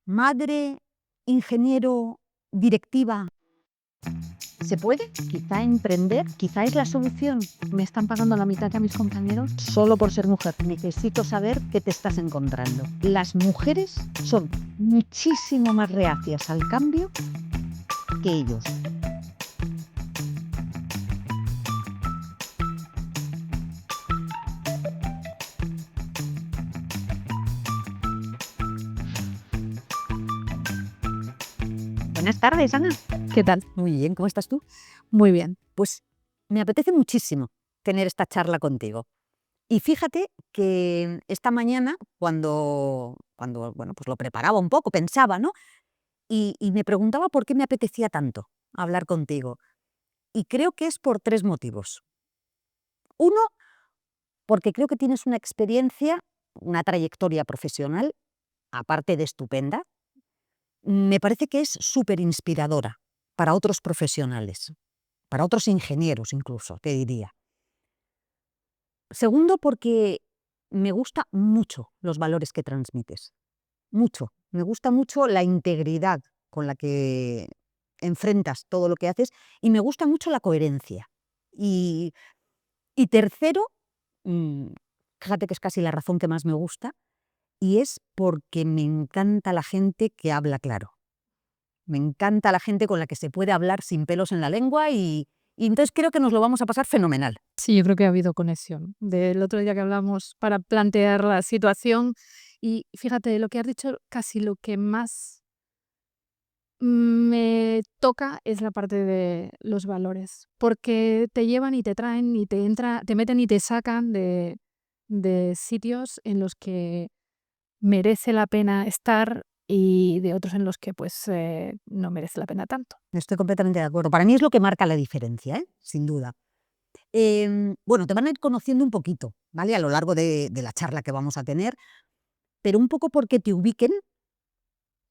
madre, ingeniero, directiva. ¿Se puede? Quizá emprender, quizá es la solución. Me están pagando la mitad que a mis compañeros solo por ser mujer. Necesito saber qué te estás encontrando. Las mujeres son muchísimo más reacias al cambio que ellos. Buenas tardes, Ana. ¿Qué tal? Muy bien, ¿cómo estás tú? Muy bien. Pues me apetece muchísimo tener esta charla contigo. Y fíjate que esta mañana, cuando bueno, pues lo preparaba un poco, pensaba, ¿no? Y me preguntaba por qué me apetecía tanto hablar contigo. Y creo que es por tres motivos. Uno, porque creo que tienes una experiencia, una trayectoria profesional, aparte de estupenda. Me parece que es súper inspiradora para otros profesionales, para otros ingenieros incluso, te diría. Segundo, porque me gusta mucho los valores que transmites, mucho. Me gusta mucho la integridad con la que enfrentas todo lo que haces y me gusta mucho la coherencia. Y, y tercero, mm, fíjate que es casi la razón que más me gusta, y es porque me encanta la gente que habla claro. Me encanta la gente con la que se puede hablar sin pelos en la lengua y entonces creo que nos lo vamos a pasar fenomenal. Sí, yo creo que ha habido conexión. Del otro día que hablamos para plantear la situación y fíjate, lo que has dicho, casi lo que más me toca es la parte de los valores, porque te llevan y te traen y te meten y te sacan de sitios en los que merece la pena estar y de otros en los que pues no merece la pena tanto. Estoy completamente de acuerdo. Para mí es lo que marca la diferencia, ¿eh? Sin duda. Bueno, te van a ir conociendo un poquito, ¿vale? A lo largo de la charla que vamos a tener, pero un poco porque te ubiquen.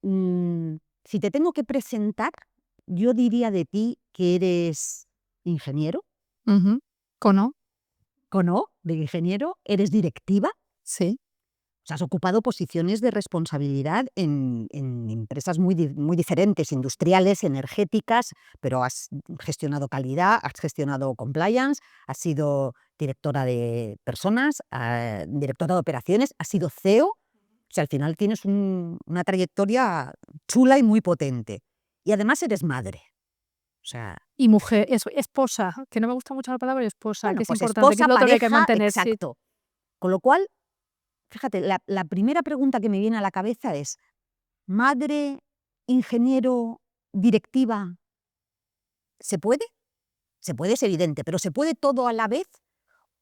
Si te tengo que presentar, yo diría de ti que eres ingeniero, Ujú. ¿Cono? con O de ingeniero, eres directiva. Sí. O sea, has ocupado posiciones de responsabilidad en empresas muy diferentes, industriales, energéticas, pero has gestionado calidad, has gestionado compliance, has sido directora de personas, directora de operaciones, has sido CEO. O sea, al final tienes una trayectoria chula y muy potente. Y además eres madre. O sea, Y mujer, eso, esposa, que no me gusta mucho la palabra esposa, bueno, que es pues importante, que es esposa, lo otro que hay que pareja, mantener, sí. exacto. Con lo cual, fíjate, la primera pregunta que me viene a la cabeza es, madre, ingeniero, directiva, ¿se puede? Se puede, es evidente, pero ¿se puede todo a la vez?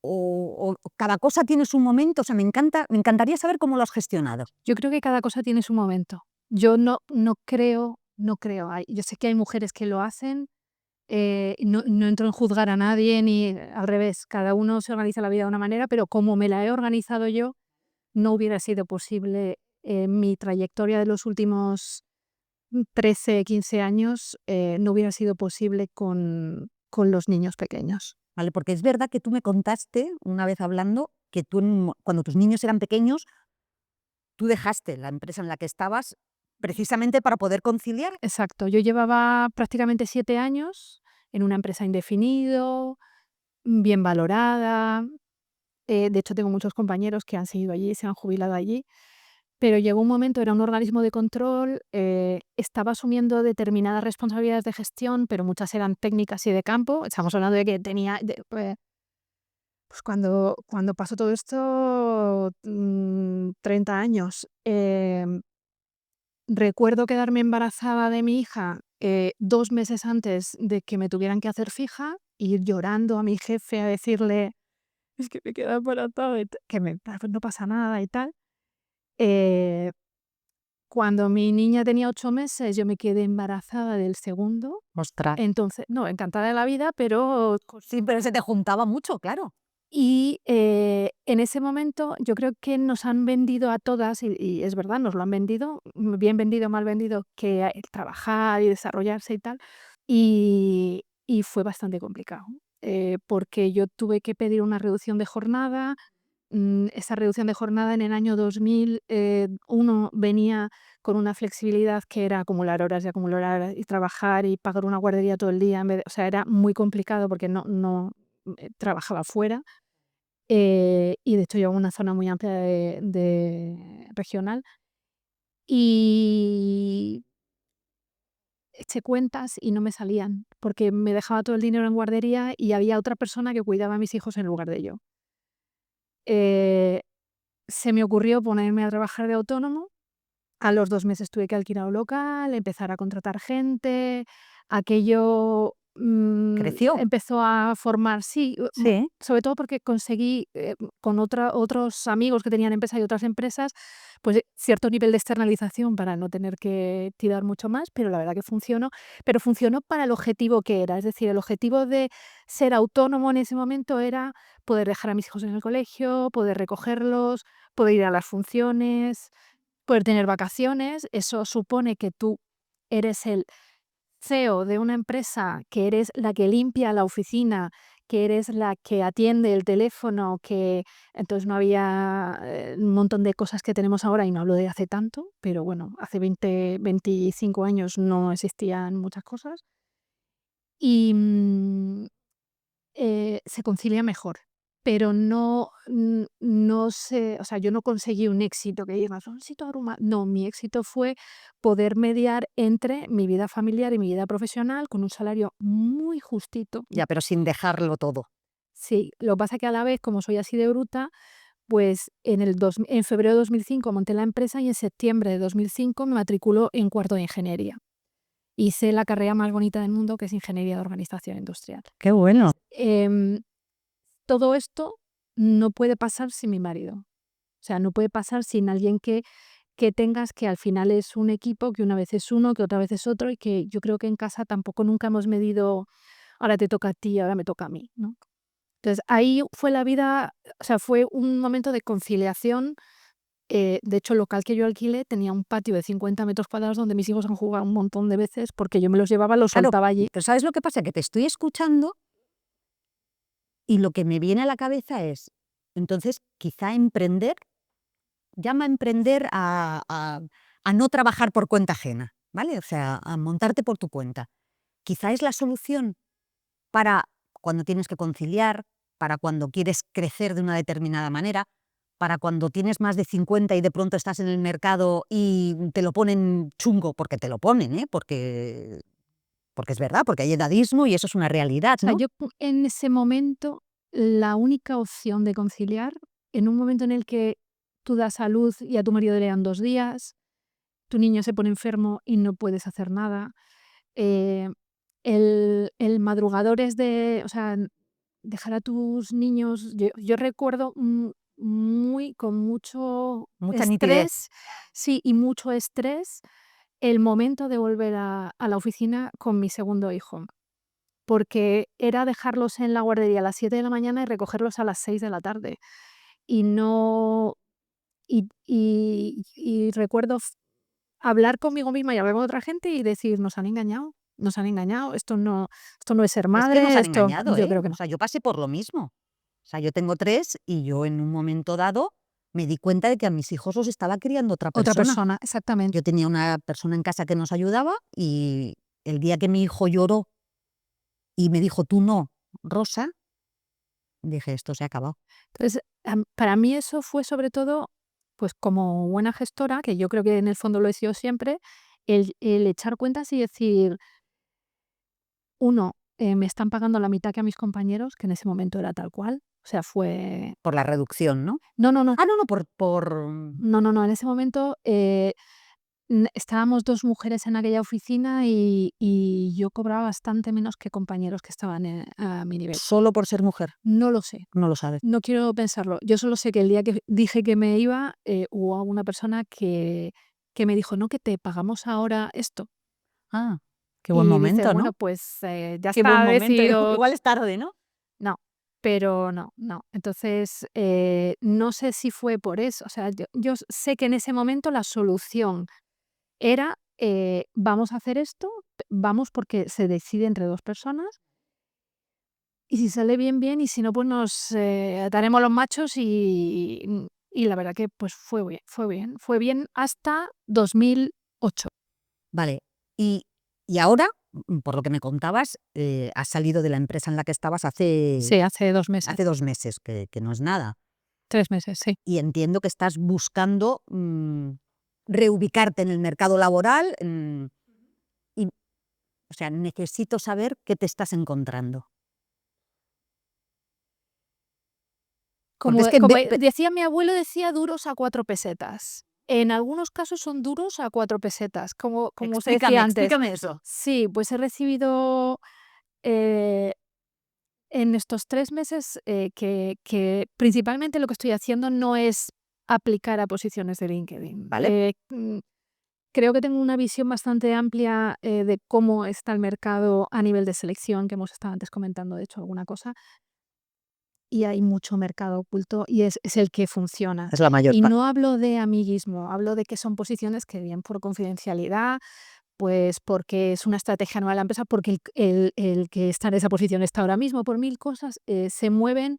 ¿O cada cosa tiene su momento? O sea, me encantaría saber cómo lo has gestionado. Yo creo que cada cosa tiene su momento. Yo no creo, yo sé que hay mujeres que lo hacen, no entro en juzgar a nadie ni al revés, cada uno se organiza la vida de una manera, pero como me la he organizado yo, no hubiera sido posible mi trayectoria de los últimos 13, 15 años, no hubiera sido posible con los niños pequeños. ¿Vale? Porque es verdad que tú me contaste, una vez hablando, que tú cuando tus niños eran pequeños, tú dejaste la empresa en la que estabas precisamente para poder conciliar. Exacto, yo llevaba prácticamente 7 años en una empresa indefinido, bien valorada. De hecho, tengo muchos compañeros que han seguido allí, se han jubilado allí, pero llegó un momento, era un organismo de control, estaba asumiendo determinadas responsabilidades de gestión, pero muchas eran técnicas y de campo. Estamos hablando de que tenía, pues cuando pasó todo esto, 30 años. Recuerdo quedarme embarazada de mi hija 2 meses antes de que me tuvieran que hacer fija, ir llorando a mi jefe a decirle: "Es que me quedo embarazada", que no pasa nada y tal. Eh, Cuando mi niña tenía 8 meses, yo me quedé embarazada del segundo. Ostras. Entonces no, encantada de la vida, pero Sí, pero se te juntaba mucho, claro. y, en ese momento yo creo que nos han vendido a todas, y es verdad, nos lo han vendido, bien vendido, mal vendido, que el trabajar y desarrollarse y tal, y fue bastante complicado, porque yo tuve que pedir una reducción de jornada, esa reducción de jornada en el año 2001 venía con una flexibilidad que era acumular horas y acumular horas y trabajar y pagar una guardería todo el día en vez de, o sea, era muy complicado porque no trabajaba fuera. Y de hecho yo en una zona muy amplia de regional. Y eché cuentas y no me salían, porque me dejaba todo el dinero en guardería y había otra persona que cuidaba a mis hijos en lugar de yo. Eh, Se me ocurrió ponerme a trabajar de autónomo. A los 2 meses tuve que alquilar un local, empezar a contratar gente, aquello, ¿Creció? empezó a formar sí, Sí. sobre todo porque conseguí, con otros amigos que tenían empresa y otras empresas, pues, cierto nivel de externalización para no tener que tirar mucho más, pero la verdad que funcionó, pero funcionó para el objetivo que era. Es decir, el objetivo de ser autónomo en ese momento era poder dejar a mis hijos en el colegio, poder recogerlos, poder ir a las funciones, poder tener vacaciones. Eso supone que tú eres el CEO de una empresa, que eres la que limpia la oficina, que eres la que atiende el teléfono, que entonces no había, un montón de cosas que tenemos ahora, y no hablo de hace tanto, pero bueno, hace 25 años no existían muchas cosas. Y, se concilia mejor, pero no sé, o sea, yo no conseguí un éxito que digas: "Un éxito abruma", no, mi éxito fue poder mediar entre mi vida familiar y mi vida profesional con un salario muy justito. Ya, pero sin dejarlo todo. Sí, lo que pasa que a la vez, como soy así de bruta, pues en febrero de 2005 monté la empresa y en septiembre de 2005 me matriculó en cuarto de ingeniería. Hice la carrera más bonita del mundo, que es ingeniería de organización industrial. Qué bueno. Em Todo esto no puede pasar sin mi marido. O sea, no puede pasar sin alguien que tengas, que al final es un equipo, que una vez es uno, que otra vez es otro, y que yo creo que en casa tampoco nunca hemos medido, ahora te toca a ti, ahora me toca a mí, ¿no? Entonces, ahí fue la vida, o sea, fue un momento de conciliación. De hecho, el local que yo alquilé tenía un patio de 50 metros cuadrados donde mis hijos han jugado un montón de veces porque yo me los llevaba, los Claro, soltaba allí. pero ¿sabes lo que pasa? Que te estoy escuchando y lo que me viene a la cabeza es, entonces, quizá emprender, llama a emprender a no trabajar por cuenta ajena, ¿vale? O sea, a montarte por tu cuenta. Quizá es la solución para cuando tienes que conciliar, para cuando quieres crecer de una determinada manera, para cuando tienes más de 50 y de pronto estás en el mercado y te lo ponen chungo, porque te lo ponen, ¿eh? Porque es verdad, porque hay edadismo y eso es una realidad, O sea, ¿no? yo en ese momento, la única opción de conciliar, en un momento en el que tú das a luz y a tu marido le dan 2 días, tu niño se pone enfermo y no puedes hacer nada, eh, el madrugador es de, o sea, dejar a tus niños, yo recuerdo, muy con mucho Mucha nitidez. estrés, sí, y mucho estrés, el momento de volver a la oficina con mi segundo hijo. Porque era dejarlos en la guardería a las 7 de la mañana y recogerlos a las 6 de la tarde. Y no y recuerdo hablar conmigo misma y hablar con otra gente y decir: nos han engañado, esto no es ser Es que nos madre, han esto", engañado, yo ¿eh? creo que O no. sea, yo pasé por lo mismo. O sea, yo tengo 3 y yo en un momento dado me di cuenta de que a mis hijos los estaba criando otra Otra persona. persona, exactamente. Yo tenía una persona en casa que nos ayudaba y el día que mi hijo lloró y me dijo: "Tú no, Rosa", dije: "Esto se ha acabado". Entonces, para mí eso fue sobre todo, pues, como buena gestora, que yo creo que en el fondo lo he sido siempre, el echar cuentas y decir: Uno, me están pagando la mitad que a mis compañeros, que en ese momento era tal cual. O sea, fue Por la reducción, ¿no? no, no, no, Ah, no, no, por no, no, no, en ese momento, estábamos 2 mujeres en aquella oficina y yo cobraba bastante menos que compañeros que estaban, a mi nivel. solo por ser mujer, No lo sé, no lo sabes. no quiero pensarlo. Yo solo sé que el día que dije que me iba, hubo alguna persona que me dijo: "No, que te pagamos ahora esto". Ah, qué buen Y dices: momento, ¿no? "Bueno, pues, ya Qué buen está momento, decidido". igual es tarde, ¿no? No, pero no, no. Entonces, no sé si fue por eso. O sea, yo sé que en ese momento la solución era, vamos a hacer esto, vamos porque se decide entre 2 personas, Y si sale bien, bien, y si no, pues nos ataremos los machos y la verdad que pues fue bien, fue bien. Fue bien hasta 2008. Vale. Y ahora, por lo que me contabas, has salido de la empresa en la que estabas Sí, hace 2 meses, hace 2 meses, que no es nada. 3 meses, sí. Y entiendo que estás buscando reubicarte en el mercado laboral. Y, o sea, necesito saber qué te estás encontrando. Porque Como es que como decía mi abuelo, decía duros a 4 pesetas. En algunos casos son duros a 4 pesetas, como se decía antes. explícame eso. Sí, pues he recibido, eh, en estos 3 meses, que principalmente lo que estoy haciendo no es aplicar a posiciones de LinkedIn. Vale. Creo que tengo una visión bastante amplia, de cómo está el mercado a nivel de selección, que hemos estado antes comentando, de hecho, alguna cosa, y hay mucho mercado oculto y es el que funciona. Es la mayor Y parte. no hablo de amiguismo, hablo de que son posiciones que bien por confidencialidad, pues porque es una estrategia nueva de la empresa, porque el que está en esa posición está ahora mismo, por 1000 cosas, se mueven,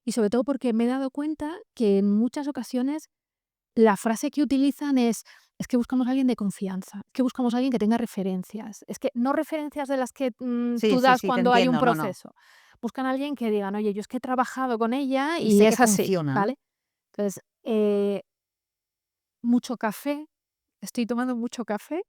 y sobre todo porque me he dado cuenta que en muchas ocasiones la frase que utilizan es que buscamos a alguien de confianza, es que buscamos a alguien que tenga referencias, es que no referencias de las que Sí, tú sí, das sí, te cuando hay un entiendo. No, no. proceso. Buscan a alguien que digan, oye, yo es que he trabajado con ella Y y sé que es así, funciona, ¿no? ¿vale? Entonces, mucho café, estoy tomando mucho café,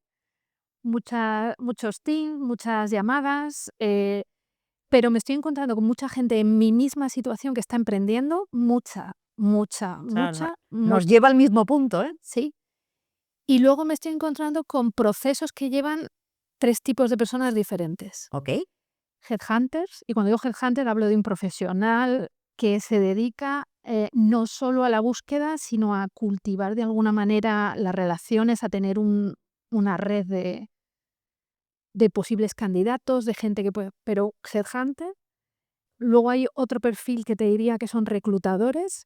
muchos Teams, muchas llamadas, pero me estoy encontrando con mucha gente en mi misma situación que está emprendiendo, mucha, mucha, O sea, mucha, nos mucha, lleva al mismo punto, ¿eh? sí. Y luego me estoy encontrando con procesos que llevan 3 tipos de personas diferentes. Ok. Headhunters, y cuando digo headhunter hablo de un profesional que se dedica, no solo a la búsqueda, sino a cultivar de alguna manera las relaciones, a tener una red de posibles candidatos, de gente que puede, pero headhunter. Luego hay otro perfil que te diría que son reclutadores,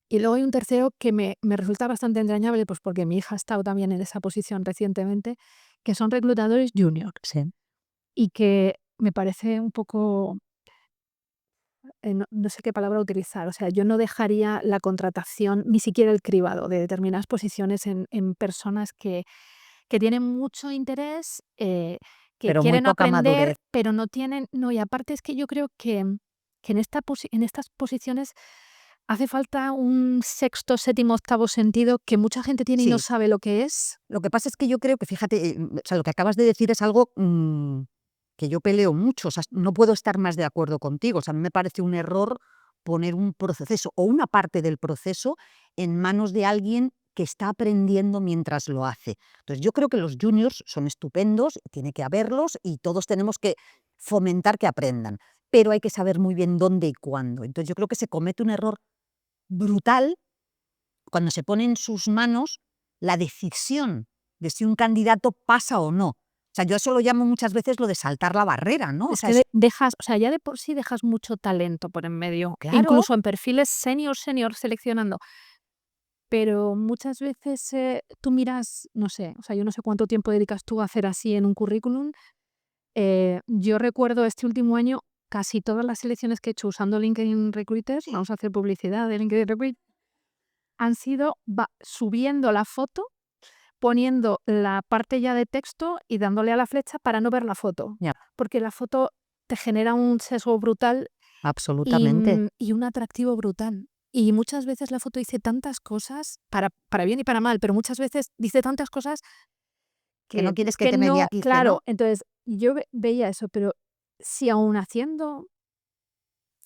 y luego hay un tercero que me resulta bastante entrañable, pues porque mi hija ha estado también en esa posición recientemente, que son reclutadores junior, Sí. y que me parece un poco, no sé qué palabra utilizar, o sea, yo no dejaría la contratación, ni siquiera el cribado de determinadas posiciones en personas que tienen mucho interés, que Pero muy quieren poca aprender, madurez. pero no tienen, no, y aparte es que yo creo que en estas posiciones hace falta un sexto, séptimo, octavo sentido que mucha gente tiene y no Sí. sabe lo que es. Lo que pasa es que yo creo que, fíjate, o sea, lo que acabas de decir es algo que yo peleo mucho. O sea, no puedo estar más de acuerdo contigo. O sea, a mí me parece un error poner un proceso o una parte del proceso en manos de alguien que está aprendiendo mientras lo hace. Entonces, yo creo que los juniors son estupendos, tiene que haberlos y todos tenemos que fomentar que aprendan, pero hay que saber muy bien dónde y cuándo. Entonces, yo creo que se comete un error brutal cuando se pone en sus manos la decisión de si un candidato pasa o no. O sea, yo eso lo llamo muchas veces lo de saltar la barrera, ¿no? O Es sea, que dejas, o sea, ya de por sí dejas mucho talento por en medio, claro, incluso en perfiles senior, senior seleccionando. Pero muchas veces tú miras, no sé, o sea, yo no sé cuánto tiempo dedicas tú a hacer así en un currículum. Yo recuerdo este último año casi todas las selecciones que he hecho usando LinkedIn Recruiters, vamos a hacer publicidad de LinkedIn Recruit, han sido subiendo la foto, poniendo la parte ya de texto y dándole a la flecha para no ver la foto, ya, porque la foto te genera un sesgo brutal absolutamente. y un atractivo brutal. Y muchas veces la foto dice tantas cosas, para bien y para mal, pero muchas veces dice tantas cosas Que no que quieres es que que te no, mediatice, claro, ¿no? entonces yo veía eso, pero si aún haciendo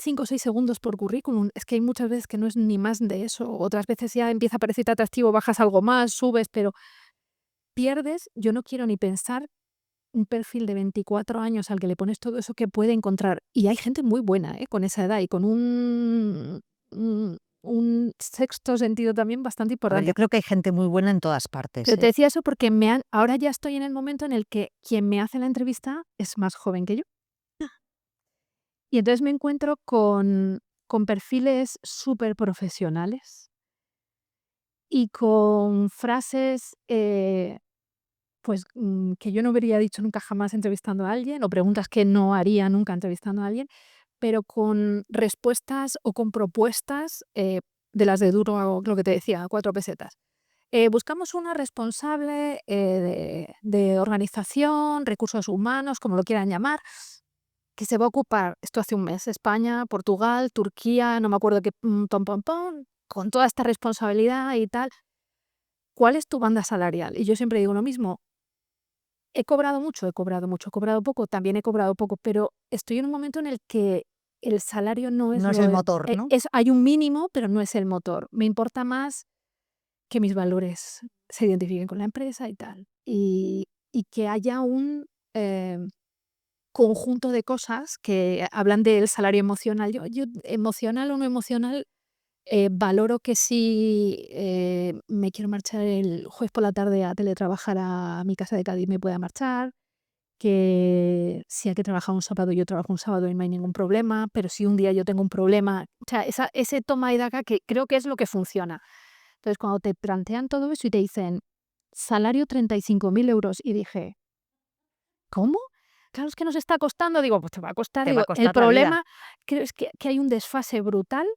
5 o 6 segundos por currículum, es que hay muchas veces que no es ni más de eso, otras veces ya empieza a parecerte atractivo, bajas algo más, subes, pero pierdes, yo no quiero ni pensar un perfil de 24 años al que le pones todo eso que puede encontrar. Y hay gente muy buena, con esa edad y con un sexto sentido también bastante A ver, importante. yo creo que hay gente muy buena en todas partes, Pero te ¿eh? decía eso porque ahora ya estoy en el momento en el que quien me hace la entrevista es más joven que yo. Y entonces me encuentro con perfiles súper profesionales y con frases, pues, que yo no habría dicho nunca jamás entrevistando a alguien, o preguntas que no haría nunca entrevistando a alguien, pero con respuestas o con propuestas de las de duro, lo que te decía, 4 pesetas. Buscamos una responsable de organización, recursos humanos, como lo quieran llamar, que se va a ocupar, esto hace un mes, España, Portugal, Turquía, no me acuerdo qué, con toda esta responsabilidad y tal. ¿Cuál es tu banda salarial? Y yo siempre digo lo mismo. He cobrado mucho, he cobrado poco, también he cobrado poco, pero estoy en un momento en el que el salario no es No es lo el motor, ¿no? hay un mínimo, pero no es el motor. Me importa más que mis valores se identifiquen con la empresa y tal. Y que haya un conjunto de cosas que hablan del salario emocional. Yo emocional o no emocional, valoro que si me quiero marchar el jueves por la tarde a teletrabajar a mi casa de Cádiz, me pueda marchar, que si hay que trabajar un sábado, yo trabajo un sábado y no hay ningún problema, pero si un día yo tengo un problema, o sea, ese toma y daca que creo que es lo que funciona. Entonces, cuando te plantean todo eso y te dicen salario 35.000 euros, y dije, ¿cómo? Claro, es que nos está costando. Digo, pues te va a costar. Te va Digo, a el costar la vida. problema creo es que hay un desfase brutal,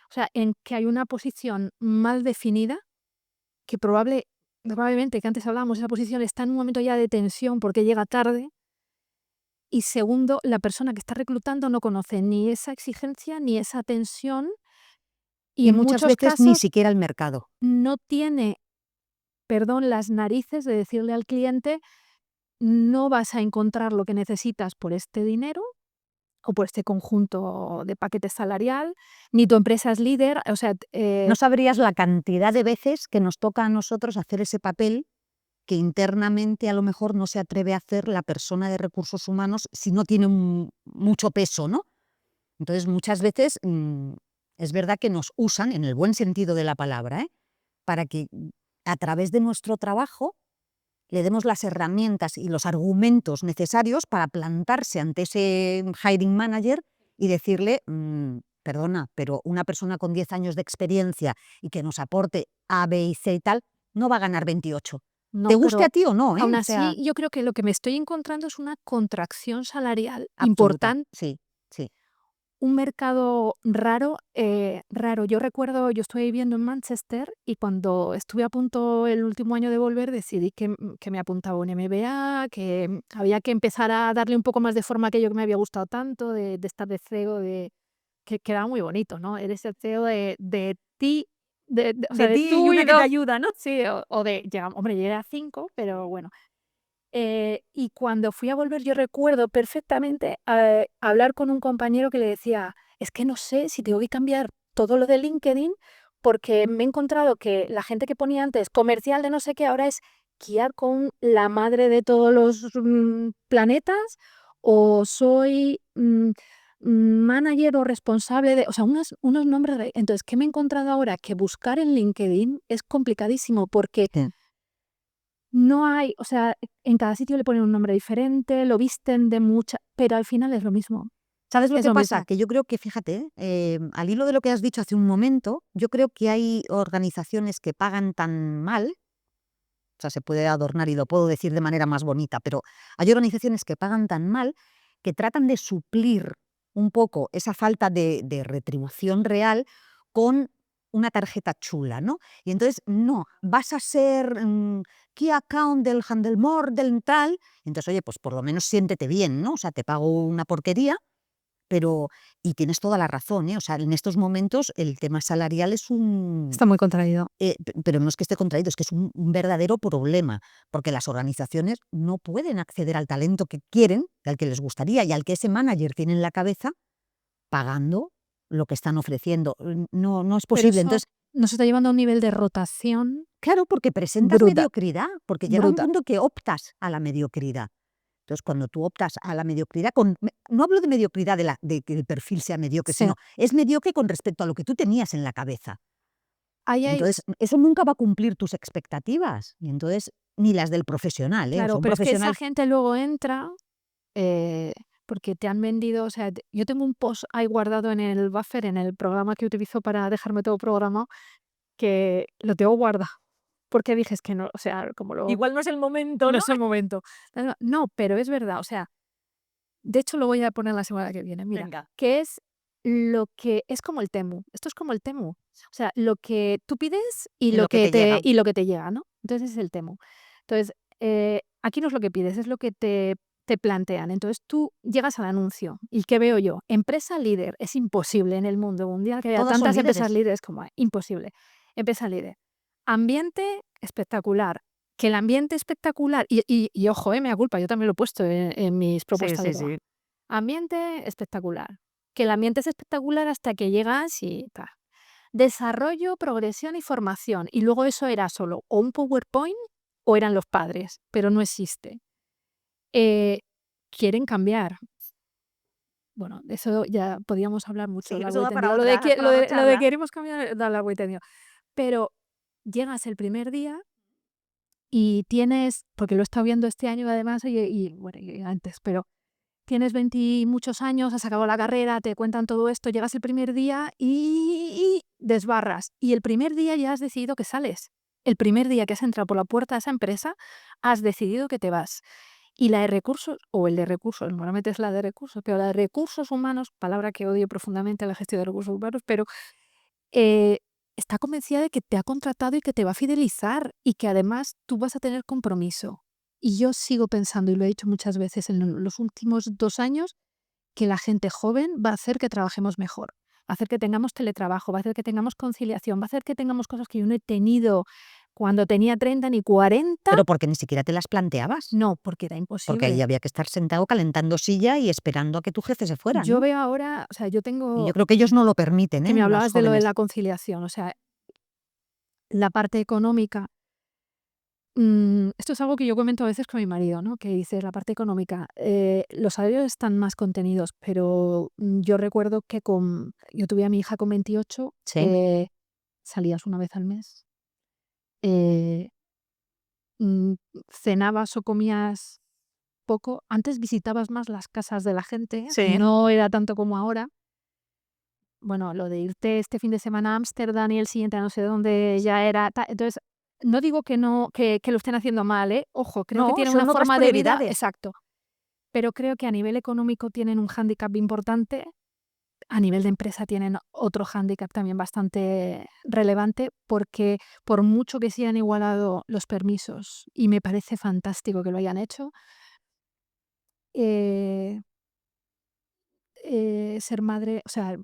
o sea, en que hay una posición mal definida, que probablemente, que antes hablábamos, esa posición está en un momento ya de tensión porque llega tarde. Y segundo, la persona que está reclutando no conoce ni esa exigencia ni esa tensión y Y en muchas muchos veces ni casos siquiera el mercado. no tiene, perdón, las narices de decirle al cliente: "No vas a encontrar lo que necesitas por este dinero o por este conjunto de paquete salarial, ni tu empresa es líder". O sea, No sabrías la cantidad de veces que nos toca a nosotros hacer ese papel que internamente a lo mejor no se atreve a hacer la persona de recursos humanos si no tiene mucho peso, ¿no? Entonces, muchas veces es verdad que nos usan, en el buen sentido de la palabra, para que a través de nuestro trabajo le demos las herramientas y los argumentos necesarios para plantarse ante ese hiring manager y decirle, perdona, pero una persona con 10 años de experiencia y que nos aporte A, B y C y tal, no va a ganar 28. no, Te guste a pero ti o no, aún o sea, así yo creo que lo que me estoy encontrando es una contracción salarial absoluta, importante. sí, sí. Un mercado raro, raro. Yo recuerdo, yo estuve viviendo en Manchester y cuando estuve a punto el último año de volver decidí que me apuntaba a un MBA, que había que empezar a darle un poco más de forma a aquello que me había gustado tanto, de estar de CEO, que era muy bonito, ¿no? Eres el CEO de ti, o sea, De de ti y tú una y que te dos. ayuda, ¿no? Sí, hombre, llegué a 5, pero bueno. Y cuando fui a volver, yo recuerdo perfectamente hablar con un compañero que le decía, es que no sé si tengo que cambiar todo lo de LinkedIn porque me he encontrado que la gente que ponía antes comercial de no sé qué, ahora es guiar con la madre de todos los planetas o soy manager o responsable de, o sea, unos nombres de... Entonces, ¿qué me he encontrado ahora? Que buscar en LinkedIn es complicadísimo porque Sí. no hay, o sea, en cada sitio le ponen un nombre diferente, lo visten de mucha, pero al final es lo mismo, ¿Sabes lo es que lo pasa? mismo. Que yo creo que, fíjate, al hilo de lo que has dicho hace un momento, yo creo que hay organizaciones que pagan tan mal, o sea, se puede adornar y lo puedo decir de manera más bonita, pero hay organizaciones que pagan tan mal que tratan de suplir un poco esa falta de retribución real con una tarjeta chula, ¿no? Y entonces, no, vas a ser key account del Handelmore, del tal, entonces, oye, pues por lo menos siéntete bien, ¿no? O sea, te pago una porquería, pero, y tienes toda la razón, o sea, en estos momentos el tema salarial es un, Está muy contraído. pero no es que esté contraído, es que es un verdadero problema, porque las organizaciones no pueden acceder al talento que quieren, al que les gustaría y al que ese manager tiene en la cabeza, pagando lo que están ofreciendo. No, no es Pero posible. eso Entonces, nos está llevando a un nivel de rotación claro, porque presentas brutal, mediocridad, porque llega un brutal. punto que optas a la mediocridad. Entonces, cuando tú optas a la mediocridad, no hablo de mediocridad de que el perfil sea mediocre, Sí, sino es mediocre con respecto a lo que tú tenías en la cabeza. ahí Y hay, entonces, eso nunca va a cumplir tus expectativas, y entonces, ni las del profesional, O sea, claro, un pero es que esa profesional, gente luego entra eh, porque te han vendido, o sea, yo tengo un post ahí guardado en el buffer, en el programa que utilizo para dejarme todo programado, que lo tengo guardado, porque dije, es que no, o sea, como lo... igual no es el momento, No ¿no? es el momento. No, pero es verdad, o sea, De hecho, lo voy a poner la semana que viene, mira, Venga. que es lo que es como el Temu. Esto es como el Temu. O sea, lo que tú pides y Y lo lo que que te llega. te llega, ¿no? Entonces es el Temu. Entonces, aquí no es lo que pides, es lo que te plantean. Entonces tú llegas al anuncio. ¿Y qué veo yo? Empresa líder. Es imposible en el mundo mundial que haya Todas son tantas empresas líderes. líderes como hay. Imposible. Empresa líder. Ambiente espectacular. Que el ambiente espectacular, y ojo, mea culpa, yo también lo he puesto en mis Sí, propuestas de sí, trabajo. sí. Ambiente espectacular. Que el ambiente es espectacular hasta que llegas y tal. Desarrollo, progresión y formación. Y luego eso era solo o un PowerPoint o eran los padres, pero no existe. Quieren cambiar. Bueno, de eso ya podíamos hablar mucho, Sí, eso largo y da para tendido. Lo de, para otra lo de charla. queremos cambiar da largo y tendido. Pero llegas el primer día y tienes, porque lo he estado viendo este año además bueno, y antes, pero tienes 20 y muchos años, has acabado la carrera, te cuentan todo esto, llegas el primer día y desbarras. Y el primer día ya has decidido que sales. El primer día que has entrado por la puerta de esa empresa, has decidido que te vas. Y la de recursos, o el de recursos, normalmente es la de recursos, pero la de recursos humanos, palabra que odio profundamente, la gestión de recursos humanos, pero eh, está convencida de que te ha contratado y que te va a fidelizar y que además tú vas a tener compromiso. Y yo sigo pensando, y lo he dicho muchas veces en los últimos 2 años, que la gente joven va a hacer que trabajemos mejor, va a hacer que tengamos teletrabajo, va a hacer que tengamos conciliación, va a hacer que tengamos cosas que yo no he tenido cuando tenía 30 ni 40. Pero porque ni siquiera te las planteabas. No, porque era Porque ahí imposible. había que estar sentado calentando silla y esperando a que tu jefe se fuera, Yo ¿no? veo ahora, o sea, yo Y tengo, yo creo que ellos no lo permiten, que me los hablabas de lo de jóvenes. la conciliación, o sea, la parte económica. Esto es algo que yo comento a veces con mi marido, ¿no? Que dice la parte económica, los salarios están más contenidos, pero yo recuerdo que yo tuve a mi hija con 28, Sí. salías una vez al mes, eh, mm, cenabas o comías poco, antes visitabas más las casas de la gente, Sí. no era tanto como ahora. Bueno, lo de irte este fin de semana a Ámsterdam y el siguiente a no sé dónde ya era entonces, no digo que no que lo estén haciendo mal, ojo, creo que No, tienen una son otras forma de vida prioridades. exacto, pero creo que a nivel económico tienen un hándicap importante, a nivel de empresa tienen otro hándicap también bastante relevante, porque por mucho que se hayan igualado los permisos, y me parece fantástico que lo hayan hecho, eh ser madre, o sea,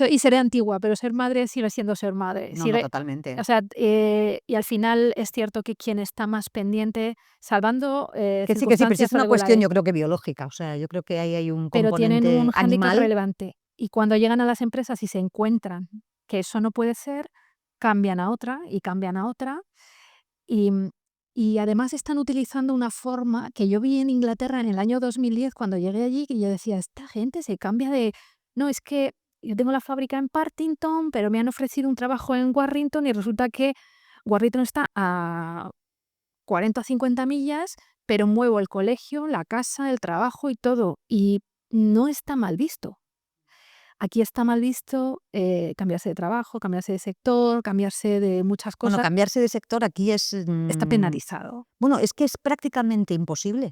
y seré antigua, pero ser madre sigue siendo ser madre. No, no, Sigue, totalmente. o sea, y al final es cierto que quien está más pendiente, salvando Que sí, pero sí circunstancias es una cuestión, regulares, yo creo que biológica. O sea, yo creo que ahí hay un pero tienen un componente hándicap animal. relevante. Y cuando llegan a las empresas y se encuentran que eso no puede ser, cambian a otra y cambian a otra. Y, y además están utilizando una forma que yo vi en Inglaterra en el año 2010 cuando llegué allí, que yo decía, esta gente se cambia de, no, es que yo tengo la fábrica en Partington, pero me han ofrecido un trabajo en Warrington y resulta que Warrington está a 40 o 50 millas, pero muevo el colegio, la casa, el trabajo y todo. Y no está mal visto. Aquí está mal visto cambiarse de trabajo, cambiarse de sector, cambiarse de muchas Bueno, cosas. cambiarse de sector aquí es, Está penalizado. bueno, es que es prácticamente imposible.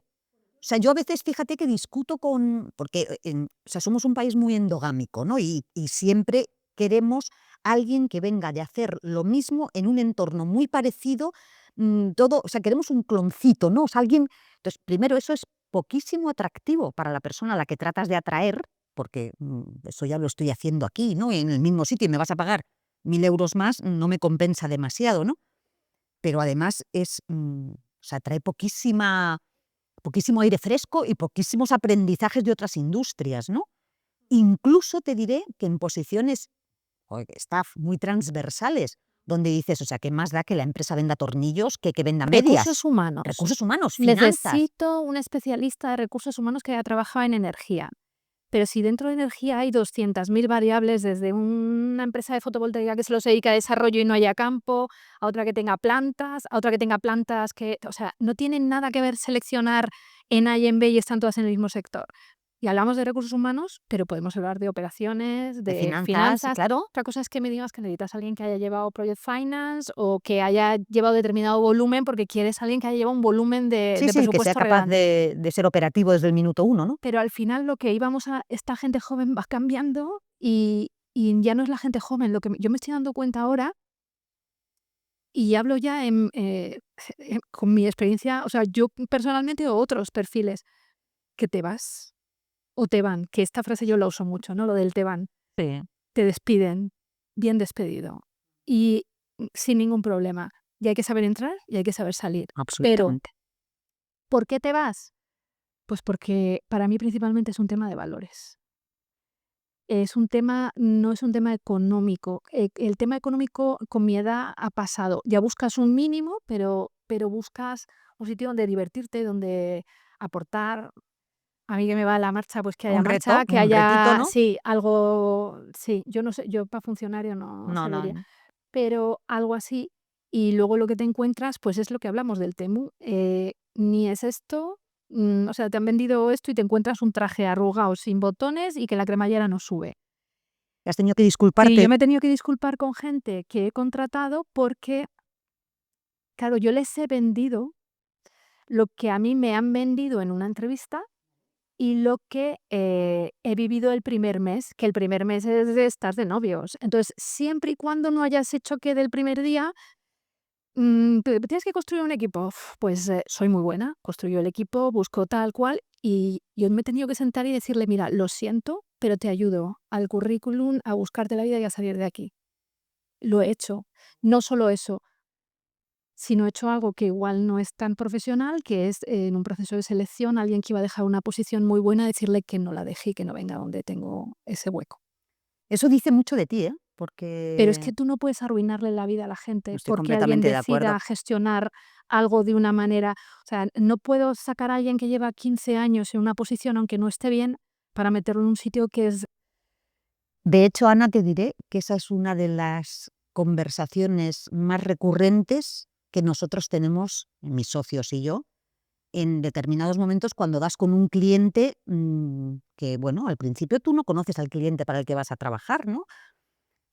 O sea, yo a veces, fíjate que discuto porque o sea, somos un país muy endogámico, ¿no? Y siempre queremos alguien que venga de hacer lo mismo en un entorno muy parecido, todo, o sea, queremos un cloncito, ¿no? O sea, alguien. Entonces, primero, eso es poquísimo atractivo para la persona a la que tratas de atraer, porque eso ya lo estoy haciendo aquí, ¿no? En el mismo sitio y me vas a pagar 1000 euros más, no me compensa demasiado, ¿no? Pero además o sea, trae poquísimo aire fresco y poquísimos aprendizajes de otras industrias, ¿no? Incluso te diré que en posiciones, staff muy transversales, donde dices, o sea, ¿qué más da que la empresa venda tornillos que venda medias? Recursos humanos. Recursos humanos, finanzas. Necesito un especialista de recursos humanos que haya trabajado en energía. Pero si dentro de energía hay 200.000 variables, desde una empresa de fotovoltaica que se los dedica a desarrollo y no haya campo, a otra que tenga plantas, a otra que tenga plantas que, o sea, no tienen nada que ver seleccionar en A y en B y están todas en el mismo sector. Y hablamos de recursos humanos, pero podemos hablar de operaciones, De de finanzas, finanzas. claro. Otra cosa es que me digas que necesitas a alguien que haya llevado Project Finance o que haya llevado determinado volumen porque quieres a alguien que haya llevado un volumen de Sí, que sea presupuesto capaz relevante. de ser operativo desde el minuto 1, ¿no? Pero al final lo que íbamos a esta gente joven va cambiando y ya no es la gente joven. Lo que yo me estoy dando cuenta ahora, y hablo ya con mi experiencia, o sea, yo personalmente o otros perfiles, que te vas o te van, que esta frase yo la uso mucho, ¿no? Lo del te van. Sí, Te despiden, bien despedido y sin ningún problema. Y hay que saber entrar y hay que saber salir. Pero, absolutamente. ¿por qué te vas? Pues porque para mí principalmente es un tema de valores. Es un tema, no es un tema económico. El tema económico con mi edad ha pasado. Ya buscas un mínimo, pero buscas un sitio donde divertirte, donde aportar. A mí que me va la marcha, pues que haya Un reto, marcha, que un retito, haya, ¿no? sí, algo, sí, yo no sé, yo para funcionario no No, no, serviría, no. pero algo así. Y luego lo que te encuentras, pues es lo que hablamos del Temu. Ni es esto, o sea, te han vendido esto y te encuentras un traje arrugado sin botones y que la cremallera no sube. Has tenido que Y disculparte. yo me he tenido que disculpar con gente que he contratado porque, claro, yo les he vendido lo que a mí me han vendido en una entrevista y lo que he vivido el primer mes, que el primer mes es de estar de novios. Entonces, siempre y cuando no hayas hecho que del primer día, tienes que construir un equipo. Pues soy muy buena, construyo el equipo, busco tal cual y yo me he tenido que sentar y decirle, mira, lo siento, pero te ayudo al currículum, a buscarte la vida y a salir de aquí. Lo he hecho. No solo eso, sino he hecho algo que igual no es tan profesional, que es en un proceso de selección, alguien que iba a dejar una posición muy buena, decirle que no la deje y que no venga donde tengo ese hueco. Eso dice mucho de ti, ¿eh? Pero es Porque que tú no puedes arruinarle la vida a la gente estoy porque alguien completamente de acuerdo. decida gestionar algo de una manera. O sea, no puedo sacar a alguien que lleva 15 años en una posición, aunque no esté bien, para meterlo en un sitio que es. De hecho, Ana, te diré que esa es una de las conversaciones más recurrentes que nosotros tenemos, mis socios y yo, en determinados momentos cuando das con un cliente que, bueno, al principio tú no conoces al cliente para el que vas a trabajar, ¿no?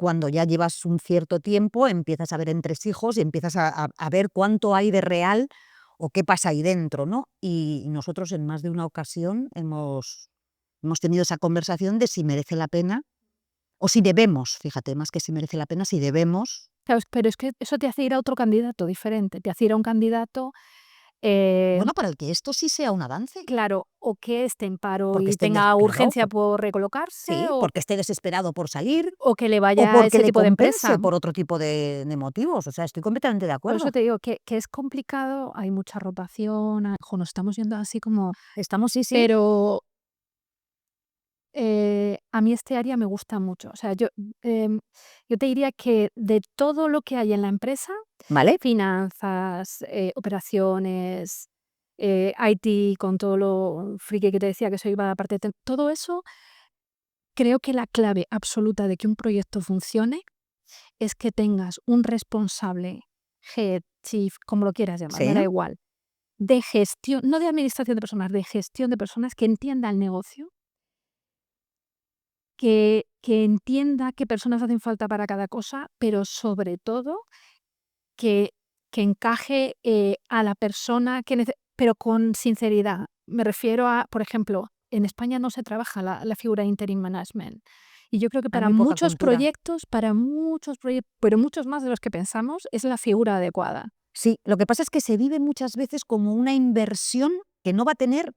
Cuando ya llevas un cierto tiempo empiezas a ver entresijos y empiezas a ver cuánto hay de real o qué pasa ahí dentro, ¿no? Y nosotros en más de una ocasión hemos tenido esa conversación de si merece la pena o si debemos, fíjate, más que si merece la pena, si debemos. Claro, pero es que eso te hace ir a otro candidato diferente, te hace ir a un candidato. eh, Bueno, para el que esto sí sea un avance, Claro, o que esté en paro porque y esté tenga claro, urgencia por recolocarse, sí, porque esté desesperado por salir o que le o vaya a porque ese le tipo de compense empresa. por otro tipo de motivos. O sea, estoy completamente de Por eso acuerdo. te digo que es complicado, hay mucha rotación, nos estamos yendo así como. Estamos, sí, sí, Pero a mí este área me gusta mucho. O sea, yo te diría que de todo lo que hay en la empresa, ¿vale? finanzas, operaciones, IT, con todo lo friki que te decía que soy, va aparte de todo eso. Creo que la clave absoluta de que un proyecto funcione es que tengas un responsable, head, chief, como lo quieras llamar, me Sí. da igual, de gestión, no de administración de personas, de gestión de personas que entienda el negocio, que entienda qué personas hacen falta para cada cosa, pero sobre todo que, que encaje a la persona pero con sinceridad. Me refiero a, por ejemplo, en España no se trabaja la figura de interim management. Y yo creo que Hay muy poca cultura. para muchos proyectos, pero muchos más de los que pensamos, es la figura adecuada. Sí, lo que pasa es que se vive muchas veces como una inversión que no va a tener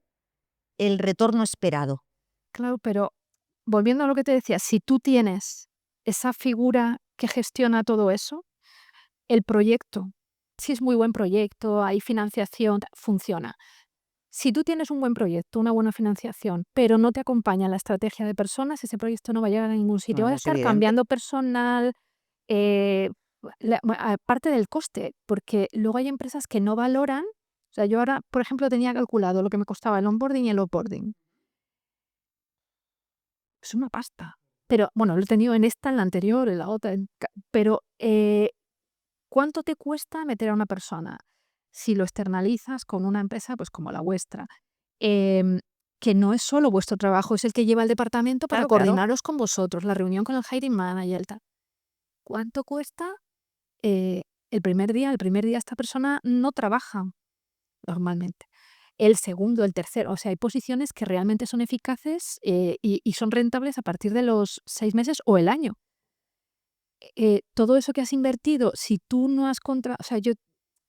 el retorno esperado. Claro, pero volviendo a lo que te decía, si tú tienes esa figura que gestiona todo eso, el proyecto, si es muy buen proyecto, hay financiación, funciona. Si tú tienes un buen proyecto, una buena financiación, pero no te acompaña la estrategia de personas, ese proyecto no va a llegar a ningún sitio. Va a Bueno, es estar evidente. cambiando personal, eh, aparte del coste, porque luego hay empresas que no valoran. O sea, yo ahora, por ejemplo, tenía calculado lo que me costaba el onboarding y el offboarding. Es una pasta. Pero bueno, lo he tenido en esta, en la anterior, en la otra. Pero ¿cuánto te cuesta meter a una persona si lo externalizas con una empresa pues como la vuestra? Em, que no es solo vuestro trabajo, es el que lleva el departamento para Claro, claro. coordinaros con vosotros, la reunión con el hiring manager, tal. ¿Cuánto cuesta el primer día? El primer día esta persona no trabaja normalmente. El segundo, el tercero, o sea, hay posiciones que realmente son eficaces y son rentables a partir de los 6 meses o el año. Todo eso que has invertido, si tú no has o sea,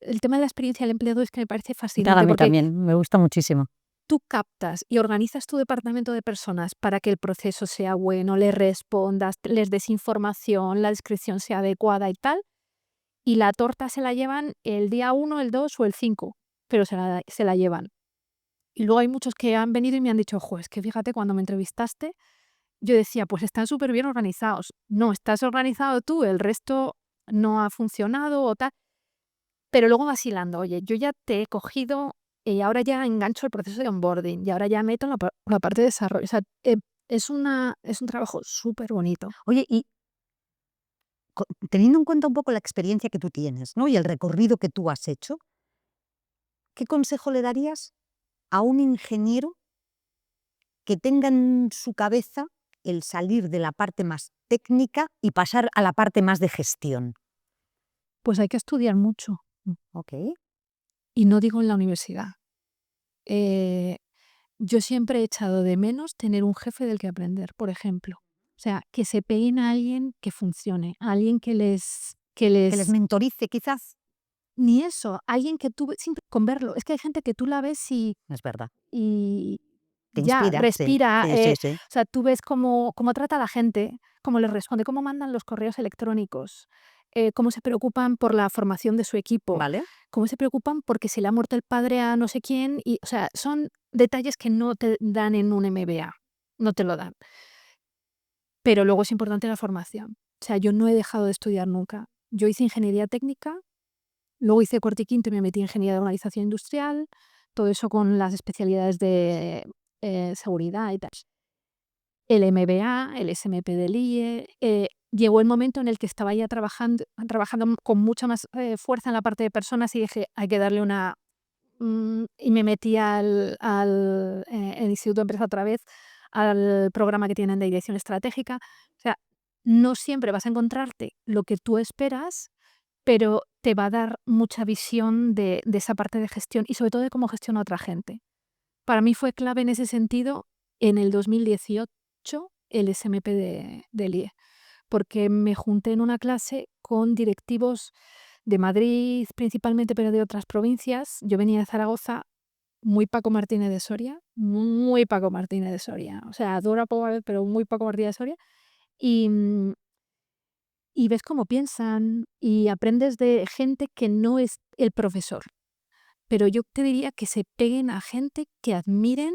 el tema de la experiencia del empleado es que me parece A fascinante mí porque también, me gusta muchísimo. tú captas y organizas tu departamento de personas para que el proceso sea bueno, les respondas, les des información, la descripción sea adecuada y tal, y la torta se la llevan el día 1, el 2 o el 5, pero se la llevan. Y luego hay muchos que han venido y me han dicho: "Jo, es que fíjate, cuando me entrevistaste, yo decía, pues están súper bien organizados". No, estás organizado tú, el resto no ha funcionado o tal. Pero luego vacilando, oye, yo ya te he cogido y ahora ya engancho el proceso de onboarding y ahora ya meto la parte de desarrollo. O sea, es un trabajo súper bonito. Oye, y teniendo en cuenta un poco la experiencia que tú tienes, ¿no? Y el recorrido que tú has hecho, ¿qué consejo le darías a un ingeniero que tenga en su cabeza el salir de la parte más técnica y pasar a la parte más de gestión? Pues hay que estudiar mucho Okey. y no digo en la universidad. Eh, yo siempre he echado de menos tener un jefe del que aprender, por ejemplo. O sea, que se peguen a alguien que funcione, a alguien que Que les les mentorice quizás. ni eso, alguien que tú siempre con verlo. Es que hay gente que tú la ves Es verdad. y Te ya inspira, sí, respira, sí, sí, sí. o sea, tú ves cómo trata a la gente, cómo les responde, cómo mandan los correos electrónicos, cómo se preocupan por la formación de su equipo, Vale. cómo se preocupan porque se le ha muerto el padre a no sé quién y, o sea, son detalles que no te dan en un MBA, no te lo dan. Pero luego es importante la formación. O sea, yo no he dejado de estudiar nunca. Yo hice ingeniería técnica, luego hice cuarto y quinto y me metí en ingeniería de organización industrial, todo eso con las especialidades de seguridad y tal. El MBA, el SMP del IE, llegó el momento en el que estaba ya trabajando con mucha más fuerza en la parte de personas y dije, hay que darle una... y me metí el Instituto de Empresa otra vez, al programa que tienen de dirección estratégica. O sea, no siempre vas a encontrarte lo que tú esperas, pero te va a dar mucha visión de esa parte de gestión y sobre todo de cómo gestiona otra gente. Para mí fue clave en ese sentido en el 2018 el SMP del IE, porque me junté en una clase con directivos de Madrid principalmente, pero de otras provincias. Yo venía de Zaragoza, muy Paco Martínez de Soria, muy Paco Martínez de Soria. O sea, adoro a Paco, pero muy Paco Martínez de Soria. Y, y ves cómo piensan y aprendes de gente que no es el profesor. Pero yo te diría que se peguen a gente que admiren,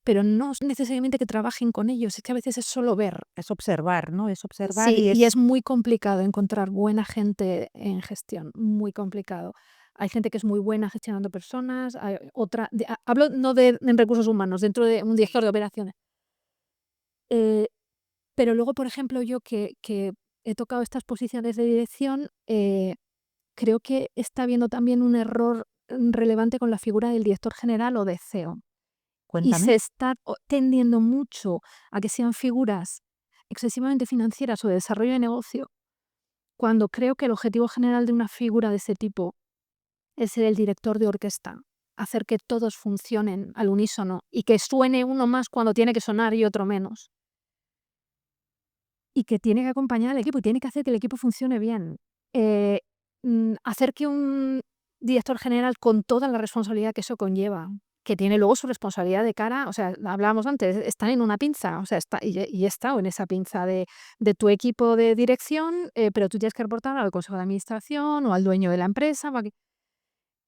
pero no necesariamente que trabajen con ellos, es que a veces es solo ver. Es observar, ¿no? Es observar Sí, y y es es muy complicado encontrar buena gente en gestión, muy complicado. Hay gente que es muy buena gestionando personas, hay otra, hablo no en recursos humanos, dentro de un director de operaciones. Eh, pero luego, por ejemplo, yo que he tocado estas posiciones de dirección, creo que está habiendo también un error relevante con la figura del director general o de CEO. Y cuéntame. se está tendiendo mucho a que sean figuras excesivamente financieras o de desarrollo de negocio, cuando creo que el objetivo general de una figura de ese tipo es ser el director de orquesta, hacer que todos funcionen al unísono y que suene uno más cuando tiene que sonar y otro menos. Y que tiene que acompañar al equipo y tiene que hacer que el equipo funcione bien. Eh, hacer que un director general, con toda la responsabilidad que eso conlleva, que tiene luego su responsabilidad de cara, o sea, hablábamos antes, están en una pinza, o sea, y he estado en esa pinza de tu equipo de dirección, pero tú tienes que reportar al consejo de administración o al dueño de la empresa.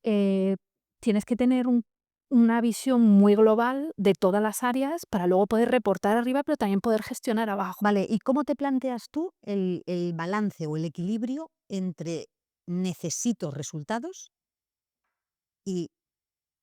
eh, Tienes que tener una visión muy global de todas las áreas para luego poder reportar arriba, pero también poder gestionar abajo. Vale, ¿y cómo te planteas tú el balance o el equilibrio entre necesito resultados y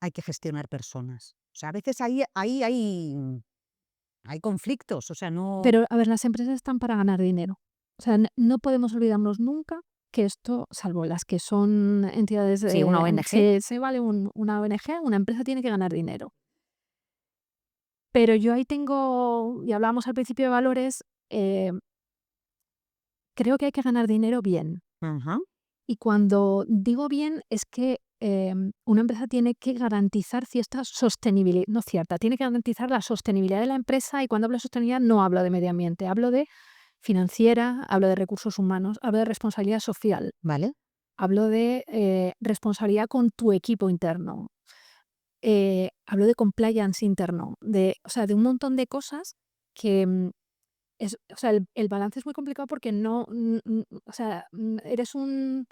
hay que gestionar personas? O sea, a veces ahí hay conflictos, o sea, no. Pero, a ver, las empresas están para ganar dinero. O sea, no podemos olvidarnos nunca que esto, salvo las que son entidades, Sí, una ONG. se vale una ONG, una empresa tiene que ganar dinero. Pero yo ahí tengo, y hablábamos al principio de valores, creo que hay que ganar dinero bien. Ajá. Y cuando digo bien es que una empresa tiene que garantizar cierta sostenibilidad, no cierta, tiene que garantizar la sostenibilidad de la empresa, y cuando hablo de sostenibilidad no hablo de medio ambiente, hablo de financiera, hablo de recursos humanos, hablo de responsabilidad social, ¿Vale? hablo de responsabilidad con tu equipo interno, hablo de compliance interno, o sea, de un montón de cosas que o sea, el balance es muy complicado porque no, o sea, eres un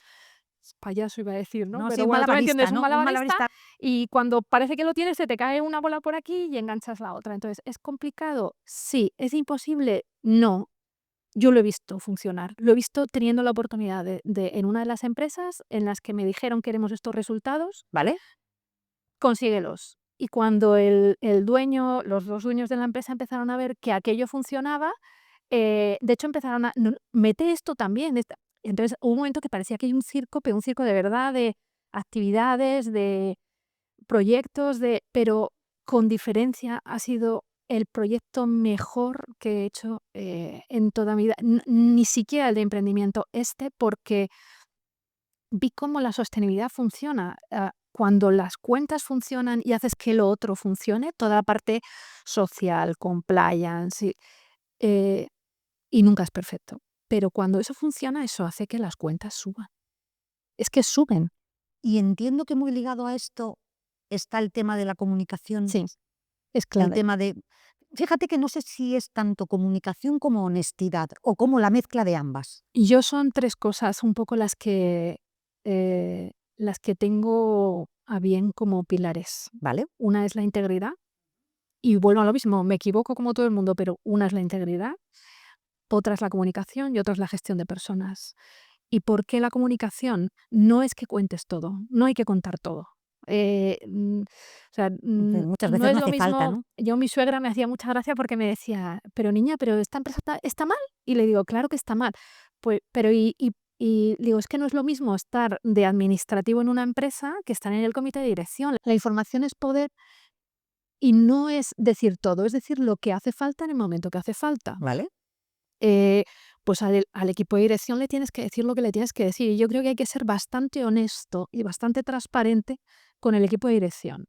payaso, iba a decir, ¿no? No, sí, Pero un bueno, tú me malabarista, entiendes, un ¿no? Un malabarista, malabarista. y cuando parece que lo tienes, se te cae una bola por aquí y enganchas la otra. Entonces, ¿es complicado? Sí. ¿Es imposible? No. Yo lo he visto funcionar. Lo he visto teniendo la oportunidad en una de las empresas en las que me dijeron: "Queremos estos resultados, ¿Vale? consíguelos". Y cuando el dueño, los 2 dueños de la empresa empezaron a ver que aquello funcionaba, de hecho empezaron a: "No, mete esto también, esta". Entonces hubo un momento que parecía que hay un circo, pero un circo de verdad, de actividades, de proyectos, pero con diferencia ha sido el proyecto mejor que he hecho, en toda mi vida. Ni siquiera el de emprendimiento, porque vi cómo la sostenibilidad funciona. Cuando las cuentas funcionan y haces que lo otro funcione, toda la parte social, compliance, eh, y nunca es perfecto. Pero cuando eso funciona, eso hace que las cuentas suban. Es que suben. Y entiendo que muy ligado a esto está el tema de la comunicación, Sí, es el clave. tema de fíjate que no sé si es tanto comunicación como honestidad, o como la mezcla de ambas, Y yo son 3 cosas un poco las que tengo a bien como pilares. ¿vale? Una es la integridad, y vuelvo a lo mismo, me equivoco como todo el mundo, pero una es la integridad, otra es la comunicación y otra es la gestión de personas. ¿Y por qué la comunicación? No es que cuentes todo, no hay que contar todo. O sea, Muchas no veces es no lo hace falta, mismo. ¿no? Mi suegra me hacía mucha gracia porque me decía: "Pero niña, pero esta empresa está mal". Y le digo: "Claro que está mal". Pues, pero digo: "Es que no es lo mismo estar de administrativo en una empresa que estar en el comité de dirección. La información es poder, y no es decir todo, es decir lo que hace falta en el momento que hace falta". ¿Vale? eh, pues al equipo de dirección le tienes que decir lo que le tienes que decir. Y yo creo que hay que ser bastante honesto y bastante transparente con el equipo de dirección.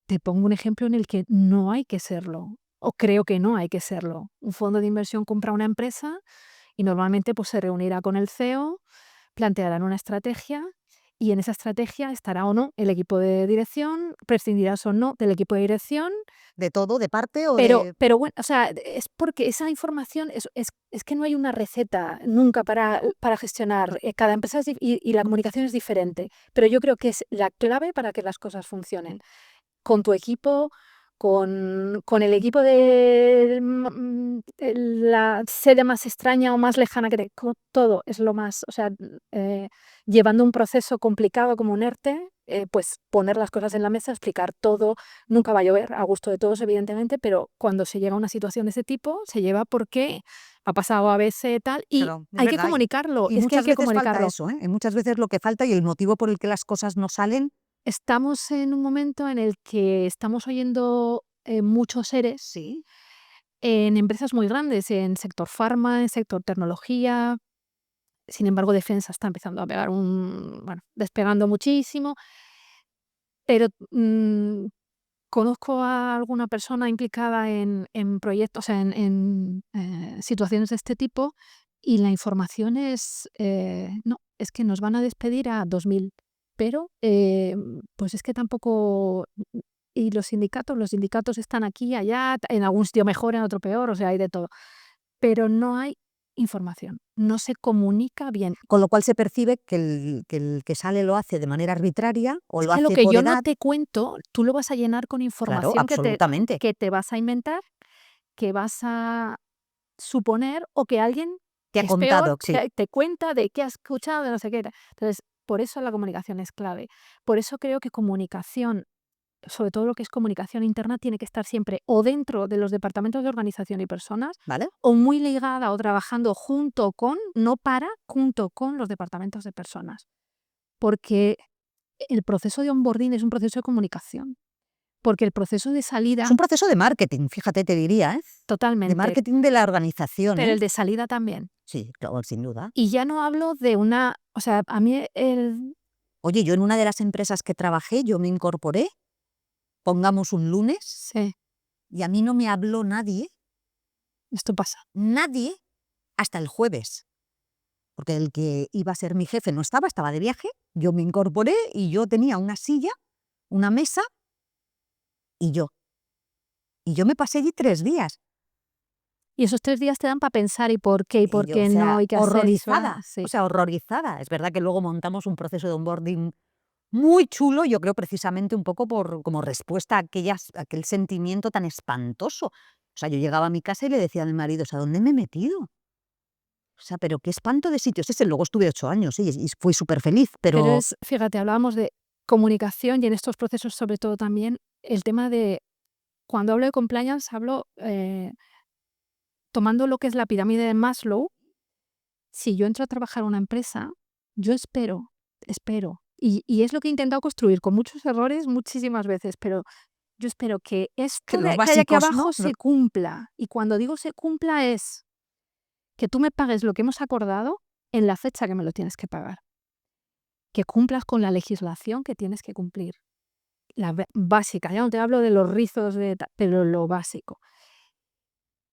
Te pongo un ejemplo en el que no hay que serlo, o creo que no hay que serlo. Un fondo de inversión compra una empresa y normalmente pues, se reunirá con el CEO, plantearán una estrategia, y en esa estrategia estará o no el equipo de dirección, prescindirás o no del equipo de dirección. De todo, de parte o Pero de pero bueno, o sea, es porque esa información es que no hay una receta nunca para gestionar, cada empresa es y la comunicación es diferente, pero yo creo que es la clave para que las cosas funcionen. Con tu equipo, con el equipo de la sede más extraña o más lejana que todo es lo más, o sea, llevando un proceso complicado como un ERTE, pues poner las cosas en la mesa, explicar todo. Nunca va a llover a gusto de todos, evidentemente, pero cuando se llega a una situación de ese tipo, se lleva porque ha pasado a veces tal, y claro, es hay que verdad. comunicarlo, Y es que hay muchas que veces falta comunicarlo. eso, ¿eh? Y muchas veces lo que falta y el motivo por el que las cosas no salen, Estamos en un momento en el que estamos oyendo muchos eres sí, en empresas muy grandes, en sector farma, en sector tecnología. Sin embargo, defensa está empezando a pegar bueno, despegando muchísimo, pero conozco a alguna persona implicada en proyectos, o sea, en situaciones de este tipo, y la información es, no, es que nos van a despedir a 2000, pero pues es que tampoco. Y los sindicatos están aquí, allá, en algún sitio mejor, en otro peor, o sea, hay de todo. Pero no hay información, no se comunica bien. con lo cual se percibe que el que sale lo hace de manera arbitraria o Es lo que lo hace que por yo no edad. te cuento, tú lo vas a llenar con Claro, información absolutamente. que te vas a inventar, que vas a suponer, o que alguien, Te que ha es peor, contado, sí. te cuenta de qué has escuchado, de no sé qué. Entonces, por eso la comunicación es clave. Por eso creo que comunicación, sobre todo lo que es comunicación interna, tiene que estar siempre o dentro de los departamentos de organización y personas, ¿Vale? o muy ligada o trabajando junto con, no para, junto con los departamentos de personas. Porque el proceso de onboarding es un proceso de comunicación. porque el proceso de Es salida, un proceso de marketing, fíjate, te diría, de totalmente, marketing de la organización, pero el de salida también. Sí, claro, sin duda. Y ya no hablo de una, o sea, a mí Oye, yo en una de las empresas que trabajé, yo me incorporé, pongamos un lunes, sí, y a mí no me habló nadie, esto pasa. hasta el jueves. Porque el que iba a ser mi jefe no estaba de viaje, yo me incorporé y yo tenía una silla, una mesa y yo. Y yo me pasé allí 3 días. Y esos 3 días te dan para pensar y por qué Y yo, o no, sea, y qué hacer, y horrorizada, sí. horrorizada. Es verdad que luego montamos un proceso de onboarding muy chulo, yo creo precisamente un poco como respuesta a aquel sentimiento tan espantoso. O sea, yo llegaba a mi casa y le decía a mi marido, o sea, ¿dónde me he metido? O sea, pero qué espanto de sitio es ese. Luego estuve 8 años, sí, y fui superfeliz, Pero pero fíjate, hablábamos de comunicación y en estos procesos sobre todo también el tema de, cuando hablo de compliance, hablo tomando lo que es la pirámide de Maslow. Si yo entro a trabajar a una empresa, yo espero, y es lo que he intentado construir con muchos errores muchísimas veces, pero yo espero que que esto los que hay aquí básicos, abajo ¿no? se cumpla. Y cuando digo se cumpla es que tú me pagues lo que hemos acordado en la fecha que me lo tienes que pagar. Que cumplas con la legislación que tienes que cumplir. La básica, ya no te hablo de los rizos, pero lo básico.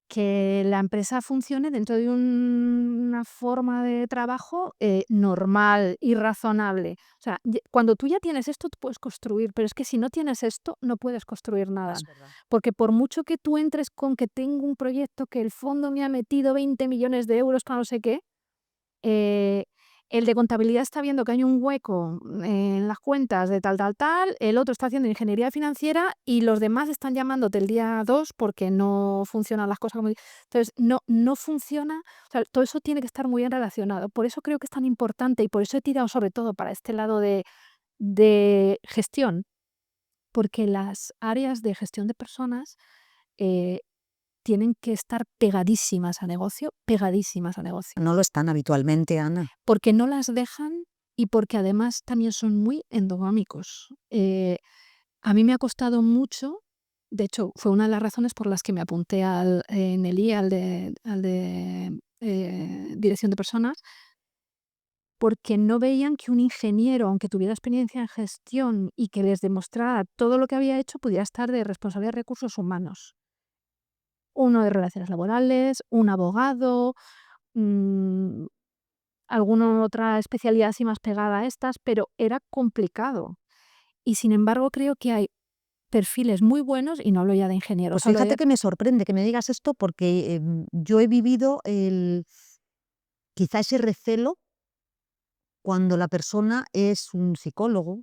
Que la empresa funcione dentro de una forma de trabajo normal y razonable. O sea, cuando tú ya tienes esto, tú puedes construir, pero es que si no tienes esto, no puedes construir nada. Es verdad. Porque por mucho que tú entres con que tengo un proyecto que el fondo me ha metido 20 millones de euros para no sé qué, eh, el de contabilidad está viendo que hay un hueco en las cuentas de tal, el otro está haciendo ingeniería financiera y los demás están llamándote el día 2 porque no funcionan las cosas como. Entonces, no funciona, o sea, todo eso tiene que estar muy bien relacionado. Por eso creo que es tan importante y por eso he tirado sobre todo para este lado de gestión, porque las áreas de gestión de personas eh, tienen que estar pegadísimas a negocio. No lo están habitualmente, Ana. Porque no las dejan y porque además también son muy endogámicos. A mí me ha costado mucho, de hecho, fue una de las razones por las que me apunté en el I, al de dirección de personas, porque no veían que un ingeniero, aunque tuviera experiencia en gestión y que les demostrara todo lo que había hecho, pudiera estar de responsabilidad de recursos humanos. Uno de relaciones laborales, un abogado, mm, alguna otra especialidad así más pegada a estas, pero era complicado. Y sin embargo, creo que hay perfiles muy buenos, y no hablo ya de Pues ingenieros, hablo fíjate de. que me sorprende que me digas esto porque yo he vivido quizá ese recelo cuando la persona es un psicólogo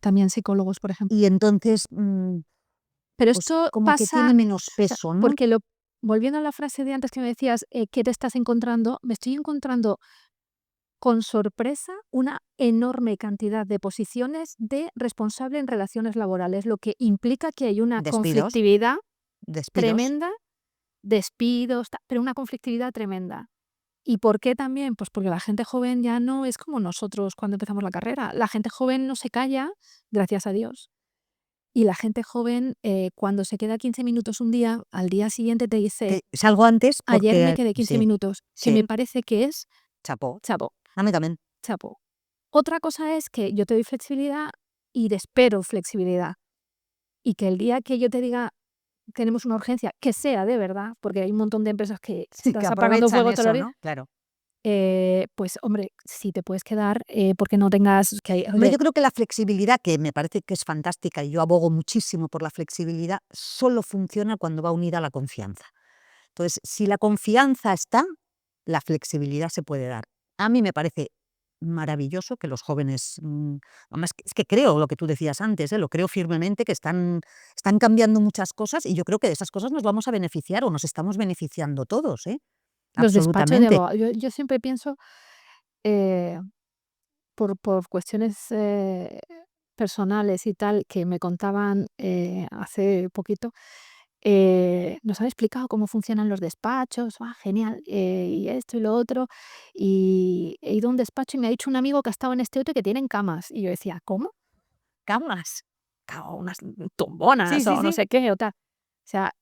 También psicólogos, por ejemplo. y entonces Pero pues esto como que pasa, tiene menos o sea, peso, ¿no? porque volviendo a la frase de antes que me decías, ¿qué te estás encontrando? Me estoy encontrando con sorpresa una enorme cantidad de posiciones de responsable en relaciones laborales, lo que implica que hay una Despidos, conflictividad despidos. tremenda, despidos, pero una conflictividad tremenda. ¿Y por qué también? Pues porque la gente joven ya no es como nosotros cuando empezamos la carrera. La gente joven no se calla, gracias a Dios. Y la gente joven, cuando se queda 15 minutos un día, al día siguiente te dice, Salgo antes ayer me porque quedé 15 sí, minutos, que sí, me parece que es chapó. chapo, A mí también. chapo. Otra cosa es que yo te doy flexibilidad y te espero flexibilidad. Y que el día que yo te diga, tenemos una urgencia, que sea de verdad, porque hay un montón de empresas que Sí, que estás apagando aprovechan fuego todo eso, el día. ¿no? Claro. Pues hombre, si te puedes quedar, porque no tengas que. Hombre, yo creo que la flexibilidad, que me parece que es fantástica y yo abogo muchísimo por la flexibilidad, solo funciona cuando va unida a la confianza. Entonces, si la confianza está, la flexibilidad se puede dar. A mí me parece maravilloso que los jóvenes, además es que creo lo que tú decías antes, lo creo firmemente, que están cambiando muchas cosas y yo creo que de esas cosas nos vamos a beneficiar o nos estamos beneficiando todos, Los despachos de absolutamente. abogados, yo siempre pienso, eh, por cuestiones personales y tal, que me contaban hace poquito, nos han explicado cómo funcionan los despachos, genial, y esto y lo otro, y he ido a un despacho y me ha dicho un amigo que ha estado en este otro y que tienen camas, y yo decía, ¿cómo? Camas. o unas Sí, tumbonas sí, o no sí. sé qué o tal. O sea,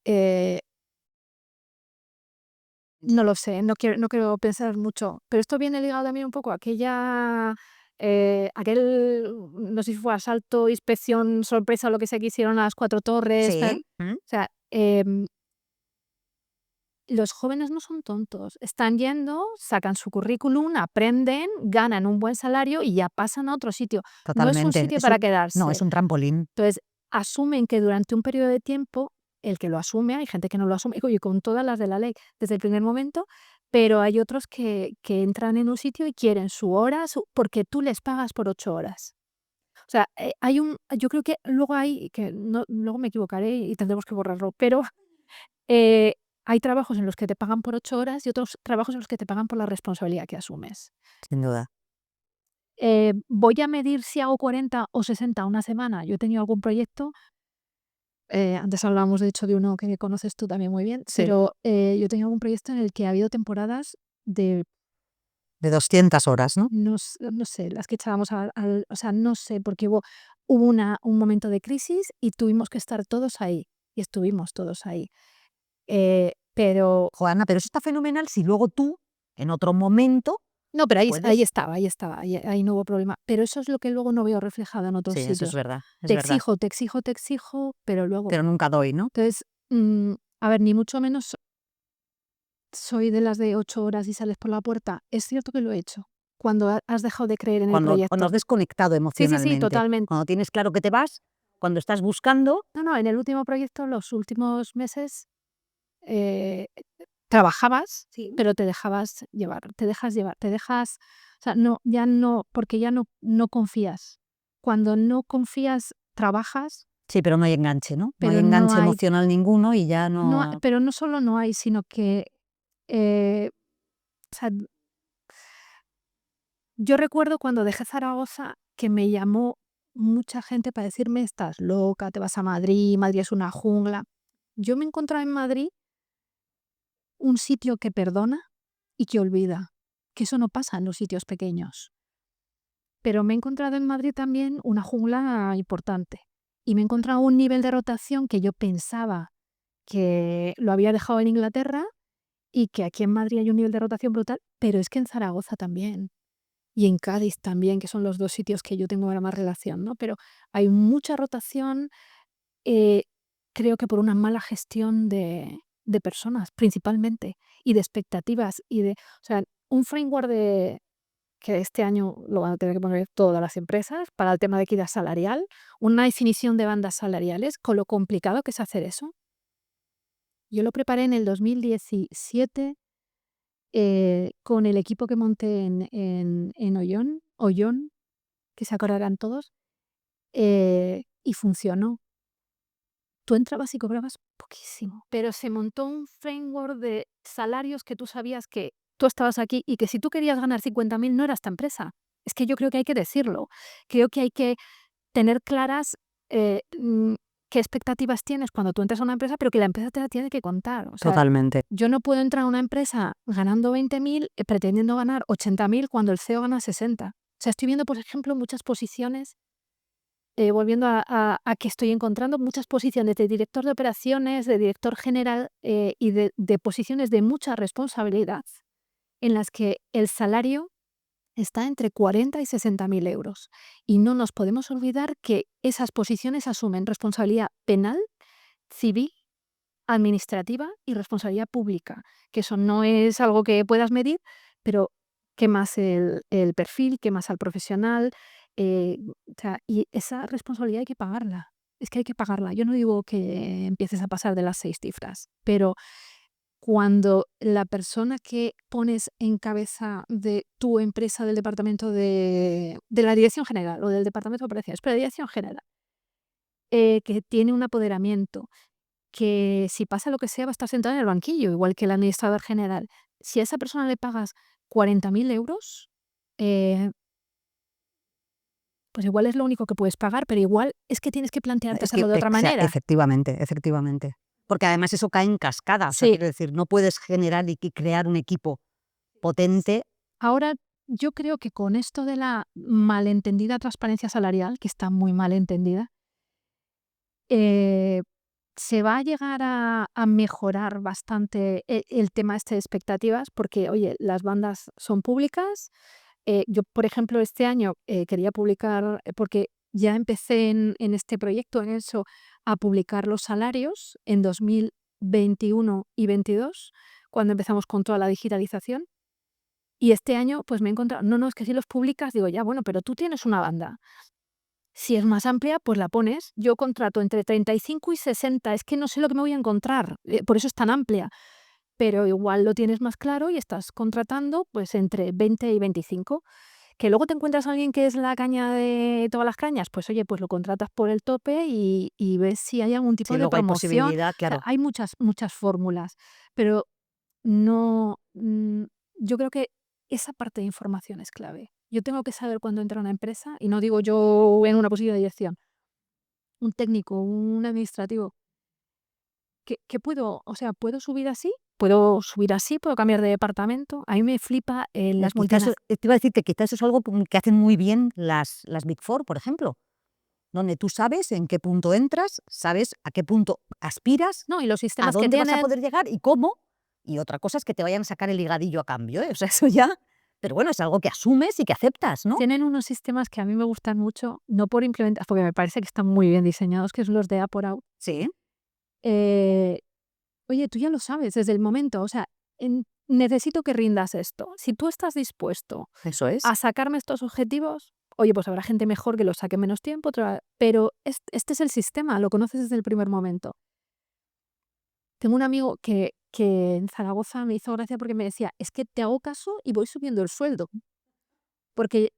no lo sé, no quiero pensar mucho, pero esto viene ligado también un poco a no sé si fue asalto, inspección, sorpresa o lo que sea que hicieron a las 4 torres, tal. Sí. O sea, los jóvenes no son tontos, están yendo, sacan su currículum, aprenden, ganan un buen salario y ya pasan a otro sitio. No es un Totalmente. sitio para No, quedarse. es un trampolín. Entonces, asumen que durante un periodo de tiempo, el que lo asume, hay gente que no lo asume, oye, con todas las de la ley desde el primer momento, pero hay otros que entran en un sitio y quieren su hora, porque tú les pagas por 8 horas. O sea, yo creo que luego luego me equivocaré y tendremos que borrarlo, pero eh, hay trabajos en los que te pagan por 8 horas y otros trabajos en los que te pagan por la responsabilidad que asumes. Sin duda. ¿Voy a medir si hago 40 o 60 una semana? Yo he tenido algún proyecto. Antes hablábamos, de hecho, de uno que conoces tú también muy bien, Sí. pero yo tenía algún proyecto en el que ha habido temporadas de, De 200 horas, ¿no? no sé, las que echábamos o sea, no sé, porque hubo un momento de crisis y tuvimos que estar todos ahí, y estuvimos todos ahí. Pero Joana, pero eso está fenomenal si luego tú, en otro momento, no, pero ahí puedes. estaba, ahí no hubo problema. Pero eso es lo que luego no veo reflejado en otros Sí, eso es sitios. verdad, es Te verdad. exijo, te exijo, te exijo, pero luego. Pero nunca doy, ¿no? Entonces, a ver, ni mucho menos soy de las de 8 horas y sales por la puerta. Es cierto que lo he hecho, cuando has dejado de creer en el Cuando has proyecto. desconectado Sí, sí, sí, emocionalmente, totalmente. cuando tienes claro que te vas, cuando estás buscando. No, no, en el último proyecto, los últimos meses, eh, trabajabas, Sí. pero te dejabas llevar, o sea, no, ya no, porque ya no confías. Cuando no confías, trabajas, Sí, pero no hay enganche, ¿no? No hay pero no enganche hay, emocional ninguno y ya no. pero no solo no hay, sino que, o sea, yo recuerdo cuando dejé Zaragoza que me llamó mucha gente para decirme: "Estás loca, te vas a Madrid, Madrid es una jungla". Yo me encontraba en Madrid un sitio que perdona y que olvida, que eso no pasa en los sitios pequeños. Pero me he encontrado en Madrid también una jungla importante, y me he encontrado un nivel de rotación que yo pensaba que lo había dejado en Inglaterra y que aquí en Madrid hay un nivel de rotación brutal, pero es que en Zaragoza también. Y en Cádiz también, que son los 2 sitios que yo tengo ahora más relación, ¿no? Pero hay mucha rotación, eh, creo que por una mala gestión de personas, principalmente, y de expectativas, o sea, un framework que este año lo van a tener que poner todas las empresas para el tema de equidad salarial, una definición de bandas salariales, con lo complicado que es hacer eso. Yo lo preparé en el 2017, con el equipo que monté en Oyón, que se acordarán todos, y funcionó. Tú entrabas y cobrabas poquísimo, pero se montó un framework de salarios que tú sabías que tú estabas aquí y que si tú querías ganar 50.000 no era esta empresa. Es que yo creo que hay que decirlo. Creo que hay que tener claras, qué expectativas tienes cuando tú entras a una empresa, pero que la empresa te la tiene que contar. O sea, Totalmente. yo no puedo entrar a una empresa ganando 20.000, pretendiendo ganar 80.000 cuando el CEO gana 60. O sea, estoy viendo, por ejemplo, muchas posiciones, volviendo a que estoy encontrando muchas posiciones de director de operaciones, de director general, y de posiciones de mucha responsabilidad, en las que el salario está entre 40 y 60.000 euros. Y no nos podemos olvidar que esas posiciones asumen responsabilidad penal, civil, administrativa y responsabilidad pública, que eso no es algo que puedas medir, pero quemas el perfil, quemas al profesional, o sea, y esa responsabilidad hay que pagarla. Es que hay que pagarla. Yo no digo que empieces a pasar de las 6 cifras, pero cuando la persona que pones en cabeza de tu empresa, del departamento de la dirección general o del departamento de operaciones, pero de dirección general, que tiene un apoderamiento, que si pasa lo que sea va a estar sentado en el banquillo, igual que el administrador general. Si a esa persona le pagas 40.000 euros, eh, pues igual es lo único que puedes pagar, pero igual es que tienes que plantearte Es que, hacerlo de otra o sea, manera. efectivamente, efectivamente. Porque además eso cae en cascada. O sea, Sí, quiero decir, no puedes generar y crear un equipo potente. ahora yo creo que con esto de la malentendida transparencia salarial, que está muy mal entendida, Eh, se va a llegar a mejorar bastante el tema este de expectativas porque, oye, las bandas son públicas. Yo, por ejemplo, este año quería publicar, porque ya empecé en este proyecto, en eso, a publicar los salarios en 2021 y 22, cuando empezamos con toda la digitalización. Y este año, pues me he encontrado, no, es que si los publicas, digo, ya, bueno, pero tú tienes una banda. Si es más amplia, pues la pones. Yo contrato entre 35 y 60, es que no sé lo que me voy a encontrar, por eso es tan amplia. Pero igual lo tienes más claro y estás contratando pues entre 20 y 25. Que luego te encuentras a alguien que es la caña de todas las cañas, pues oye, pues lo contratas por el tope y ves si hay algún tipo Si de luego hay promoción. posibilidad, O sea, claro. hay muchas fórmulas, pero no, yo creo que esa parte de información es clave. Yo tengo que saber cuándo entra una empresa, y no digo yo en una posición de dirección, un técnico, un administrativo, que puedo, o sea, puedo subir así, puedo cambiar de departamento. A mí me flipa las Quizás multinacionales. te iba a decir que quizás eso es algo que hacen muy bien las Big Four, por ejemplo, donde tú sabes en qué punto entras, sabes a qué punto aspiras, No, y los a sistemas que dónde vas a tienen, poder llegar y cómo. Y otra cosa es que te vayan a sacar el higadillo a cambio, ¿eh? O sea, eso ya. Pero bueno, es algo que asumes y que aceptas, ¿no? tienen unos sistemas que a mí me gustan mucho, no por implementar, porque me parece que están muy bien diseñados, que son los de Up or Out. Sí, Eh, Oye, tú ya lo sabes desde el momento, o sea, necesito que rindas esto. Si tú estás dispuesto eso es. a sacarme estos objetivos, oye, pues habrá gente mejor que los saque menos tiempo, pero este es el sistema, lo conoces desde el primer momento. Tengo un amigo que en Zaragoza me hizo gracia porque me decía, es que te hago caso y voy subiendo el sueldo, porque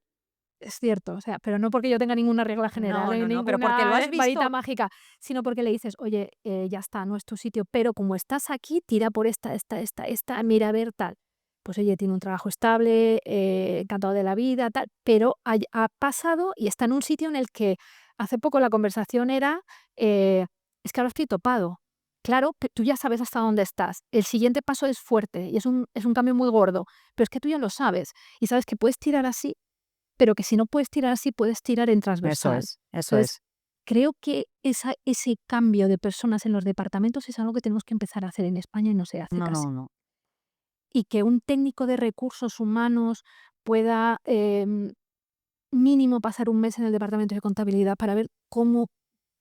es cierto, o sea, pero no porque yo tenga ninguna regla general, No, no, no, pero porque lo ninguna has varita visto. mágica, sino porque le dices, oye, ya está, no es tu sitio, pero como estás aquí, tira por esta, mira a ver tal. Pues oye, tiene un trabajo estable, encantado de la vida, tal, pero ha pasado y está en un sitio en el que hace poco la conversación era, es que ahora estoy topado. Claro, tú ya sabes hasta dónde estás. El siguiente paso es fuerte y es un cambio muy gordo, pero es que tú ya lo sabes y sabes que puedes tirar así, pero que si no puedes tirar así, puedes tirar en Eso transversal. es, eso Entonces, es. creo que ese cambio de personas en los departamentos es algo que tenemos que empezar a hacer en España y no se hace No, casi. no, no. Y que un técnico de recursos humanos pueda mínimo pasar un mes en el departamento de contabilidad para ver cómo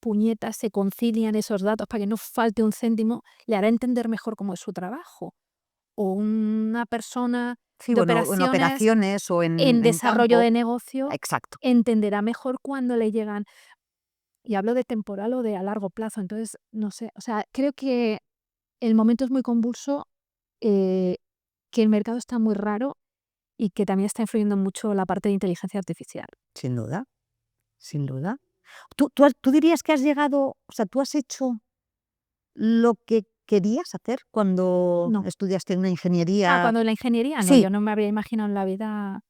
puñetas se concilian esos datos para que no falte un céntimo, le hará entender mejor cómo es su trabajo. O una persona Sí, de bueno, en operaciones operaciones o en en desarrollo campo. de negocio Exacto. entenderá mejor cuando le llegan, y hablo de temporal o de a largo plazo. Entonces, no sé, o sea, creo que el momento es muy convulso, eh, que el mercado está muy raro y que también está influyendo mucho la parte de inteligencia artificial. Sin duda, sin duda. ¿Tú dirías que has llegado, o sea, tú has hecho lo que querías hacer cuando No. estudiaste una ingeniería? Cuando la ingeniería, no, Sí, yo no me habría imaginado en la vida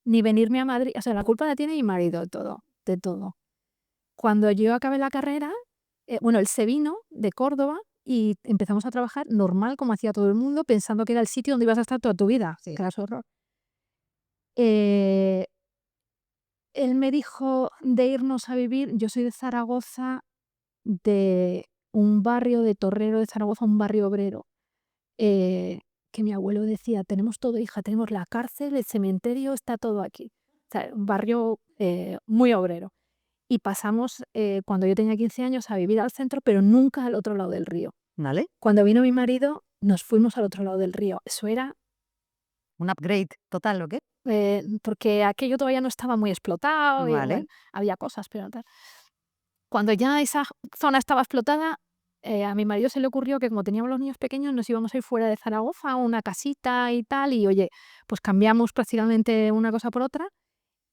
ni venirme a Madrid, o sea, la culpa la tiene mi marido de todo, de todo. Cuando yo acabé la carrera, bueno, él se vino de Córdoba y empezamos a trabajar normal, como hacía todo el mundo, pensando que era el sitio donde ibas a estar toda tu vida. sí. Claro, horror. Eh, Él me dijo de irnos a vivir, yo soy de Zaragoza, de un barrio de Torrero de Zaragoza, un barrio obrero, que mi abuelo decía, tenemos todo, hija, tenemos la cárcel, el cementerio, está todo aquí. O sea, un barrio muy obrero. Y pasamos, cuando yo tenía 15 años, a vivir al centro, pero nunca al otro lado del río. ¿Vale? Cuando vino mi marido, nos fuimos al otro lado del río. Eso era Un upgrade total, ¿o qué? porque aquello todavía no estaba muy explotado y Vale. bueno, había cosas, pero tal. Cuando ya esa zona estaba explotada, a mi marido se le ocurrió que como teníamos los niños pequeños, nos íbamos a ir fuera de Zaragoza a una casita y tal, y oye, pues cambiamos prácticamente una cosa por otra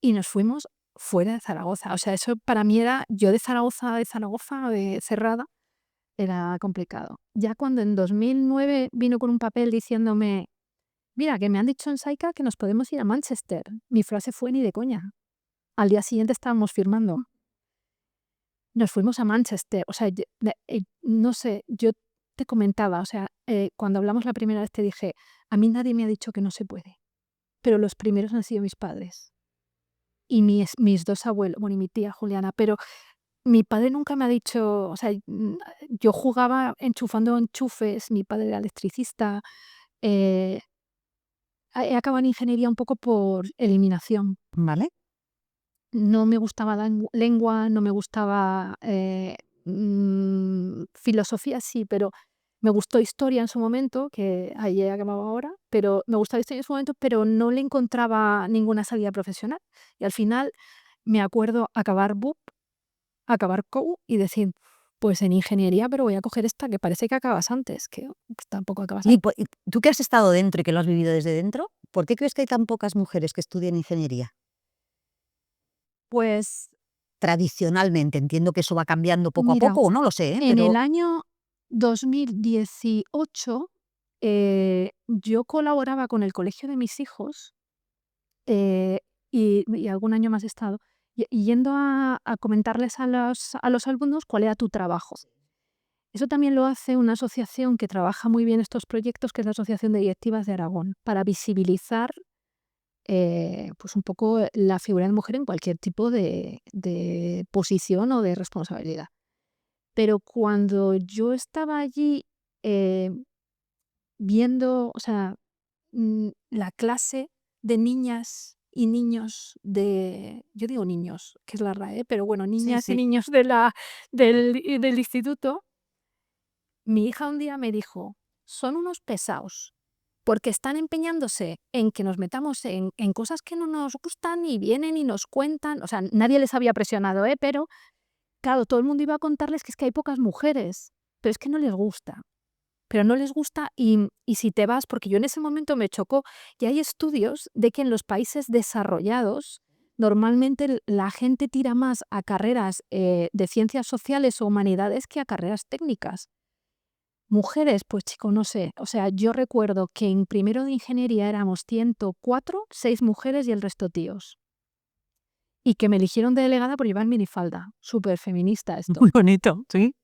y nos fuimos fuera de Zaragoza. O sea, eso para mí era, yo de Zaragoza, de Cerrada, era complicado. Ya cuando en 2009 vino con un papel diciéndome, mira, que me han dicho en Saika que nos podemos ir a Manchester. Mi frase fue ni de coña. Al día siguiente estábamos firmando. Nos fuimos a Manchester. O sea, no sé, yo te comentaba, o sea, cuando hablamos la primera vez te dije, a mí nadie me ha dicho que no se puede, pero los primeros han sido mis padres y mis dos abuelos, bueno, y mi tía Juliana, pero mi padre nunca me ha dicho, o sea, yo jugaba enchufando enchufes, mi padre era electricista, eh, he acabado en ingeniería un poco por eliminación. ¿Vale? No me gustaba la lengua, no me gustaba, filosofía sí, pero me gustó historia en su momento, que ahí he acabado ahora, pero me gustaba historia en su momento, pero no le encontraba ninguna salida profesional. Y al final me acuerdo acabar BUP, acabar COU y decir: "Pues en ingeniería, pero voy a coger esta que parece que acabas antes", que tampoco acabas Y antes. po y tú que has estado dentro y que lo has vivido desde dentro, ¿por qué crees que hay tan pocas mujeres que estudian ingeniería? Pues Tradicionalmente, entiendo que eso va cambiando poco a mira, poco, o no lo sé, en el pero año 2018, yo colaboraba con el colegio de mis hijos, eh, y algún año más he estado, y yendo a comentarles a los alumnos cuál era tu trabajo. Eso también lo hace una asociación que trabaja muy bien estos proyectos, que es la Asociación de Directivas de Aragón, para visibilizar, pues un poco la figura de mujer en cualquier tipo de posición o de responsabilidad. Pero cuando yo estaba allí, eh, viendo, o sea, la clase de niñas y niños yo digo niños, que es la RAE, pero bueno, sí, niñas y sí. niños del instituto, mi hija un día me dijo: "Son unos pesados, porque están empeñándose en que nos metamos en cosas que no nos gustan y vienen y nos cuentan". O sea, nadie les había presionado, pero claro, todo el mundo iba a contarles que es que hay pocas mujeres, pero es que no les gusta. Pero no les gusta y si te vas, porque yo en ese momento me chocó, y hay estudios de que en los países desarrollados, normalmente la gente tira más a carreras, de ciencias sociales o humanidades que a carreras técnicas. Mujeres, pues chico, no sé. O sea, yo recuerdo que en primero de ingeniería éramos 104, 6 mujeres y el resto tíos. Y que me eligieron de delegada por llevar minifalda. Súper feminista esto. Muy bonito, sí.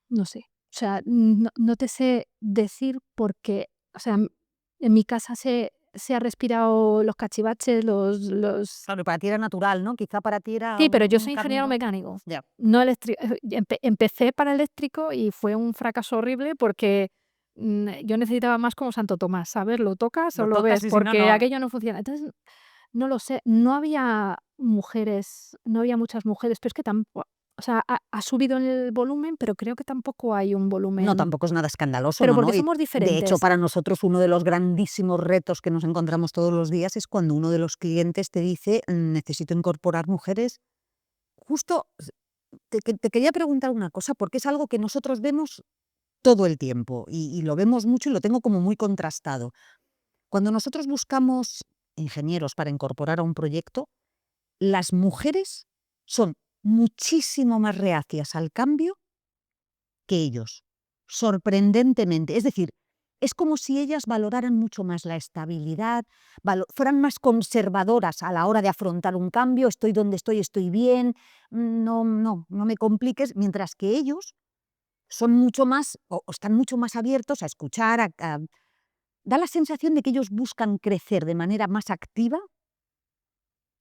No sé. O sea, no te sé decir porque, o sea, en mi casa se ha respirado los cachivaches, los. Claro, y para ti era natural, ¿no? Quizá para ti era Sí, pero yo un soy ingeniero camino. mecánico, Ya. no eléctrico. Empecé para eléctrico y fue un fracaso horrible porque, yo necesitaba más como Santo Tomás, ¿sabes? Lo tocas o Lo lo tocas ves, y si no, porque no. aquello no funciona. Entonces, no lo sé, no había mujeres, no había muchas mujeres, pero es que tampoco, o sea, ha subido el volumen, pero creo que tampoco hay un No, volumen, tampoco es nada escandaloso, pero no, porque no. Y somos de hecho, diferentes. para nosotros uno de los grandísimos retos que nos encontramos todos los días es cuando uno de los clientes te dice: Necesito incorporar mujeres". Justo te quería preguntar una cosa, porque es algo que nosotros vemos todo el tiempo y lo vemos mucho y lo tengo como muy contrastado. Cuando nosotros buscamos ingenieros para incorporar a un proyecto, las mujeres son muchísimo más reacias al cambio que ellos, sorprendentemente. Es decir, es como si ellas valoraran mucho más la estabilidad, fueran más conservadoras a la hora de afrontar un cambio. Estoy donde estoy bien, no me compliques, mientras que ellos son mucho más, o están mucho más abiertos a escuchar, da la sensación de que ellos buscan crecer de manera más activa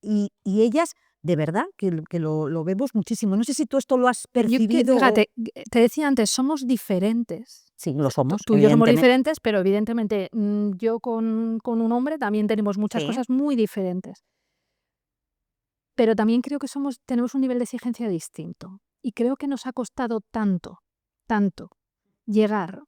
y ellas, de verdad, que lo vemos muchísimo. No sé si tú esto lo has Yo que percibido o. fíjate, te decía antes, somos diferentes. Sí, lo somos, Tú y yo somos evidentemente. diferentes, pero evidentemente, yo con un hombre también tenemos muchas Sí. cosas muy diferentes. Pero también creo que tenemos un nivel de exigencia distinto. Y creo que nos ha costado tanto, tanto llegar.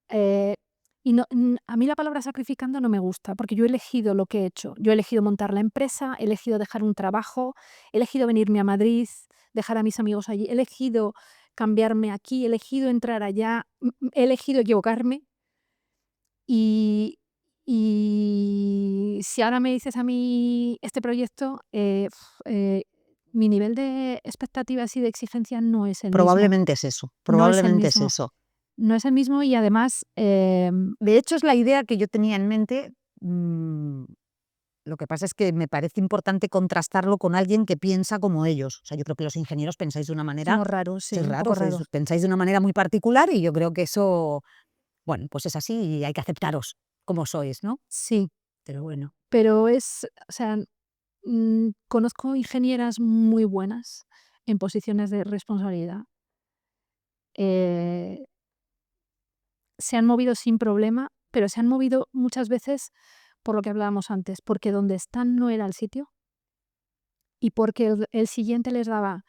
eh, y no, a mí la palabra sacrificando no me gusta, porque yo he elegido lo que he hecho. Yo he elegido montar la empresa, he elegido dejar un trabajo, he elegido venirme a Madrid, dejar a mis amigos allí, he elegido cambiarme aquí, he elegido entrar allá, he elegido equivocarme. Y, y si ahora me dices a mí este proyecto, mi nivel de expectativas y de exigencia no es el mismo. Probablemente es eso, No es el probablemente es mismo. eso. No es el mismo y además, De hecho, es la idea que yo tenía en mente, lo que pasa es que me parece importante contrastarlo con alguien que piensa como ellos. O sea, yo creo que los ingenieros pensáis de una manera, somos raros, sois sí, un poco raros, raros. pensáis de una manera muy particular y yo creo que eso, bueno, pues es así y hay que aceptaros como sois, ¿no? Sí, Pero bueno. pero o sea, Conozco ingenieras muy buenas en posiciones de responsabilidad. Se han movido sin problema, pero se han movido muchas veces por lo que hablábamos antes, porque donde están no era el sitio y porque el siguiente les daba,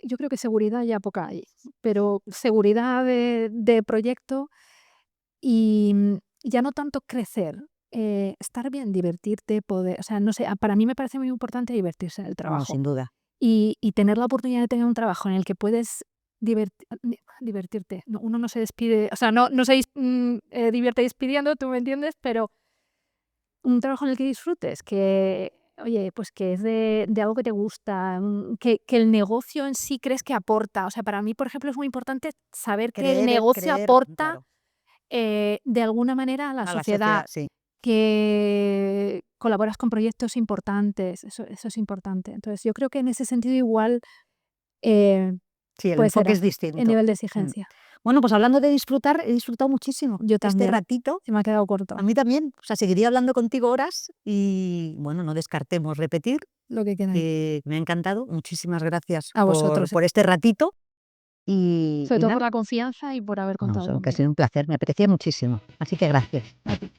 yo creo que seguridad ya poca hay, pero seguridad de proyecto y ya no tanto crecer, estar bien, divertirte, poder, o sea, no sé, para mí me parece muy importante divertirse en el No, trabajo sin duda. y tener la oportunidad de tener un trabajo en el que puedes divertirte. Uno no se despide, o sea, no se divierte despidiendo, tú me entiendes, pero un trabajo en el que disfrutes, que, oye, pues que es de algo que te gusta, que el negocio en sí crees que aporta. O sea, para mí, por ejemplo, es muy importante saber que el negocio aporta Claro, de alguna manera a la a la sociedad, sociedad, sí. que colaboras con proyectos importantes, eso es importante. Entonces, yo creo que en ese sentido igual eh, Sí, el puede ser enfoque es así, el distinto. nivel de Mm. exigencia. Bueno, pues hablando de disfrutar, he disfrutado muchísimo Yo este también, ratito. se me ha quedado corto A mí también. O sea, seguiría hablando contigo horas y, bueno, no descartemos repetir, lo que queráis. que me ha encantado. Muchísimas gracias A vosotros, por este ratito sobre y todo nada, por la confianza y por haber no, contado que ha conmigo. sido un placer, me apetecía muchísimo. Así que gracias. A ti.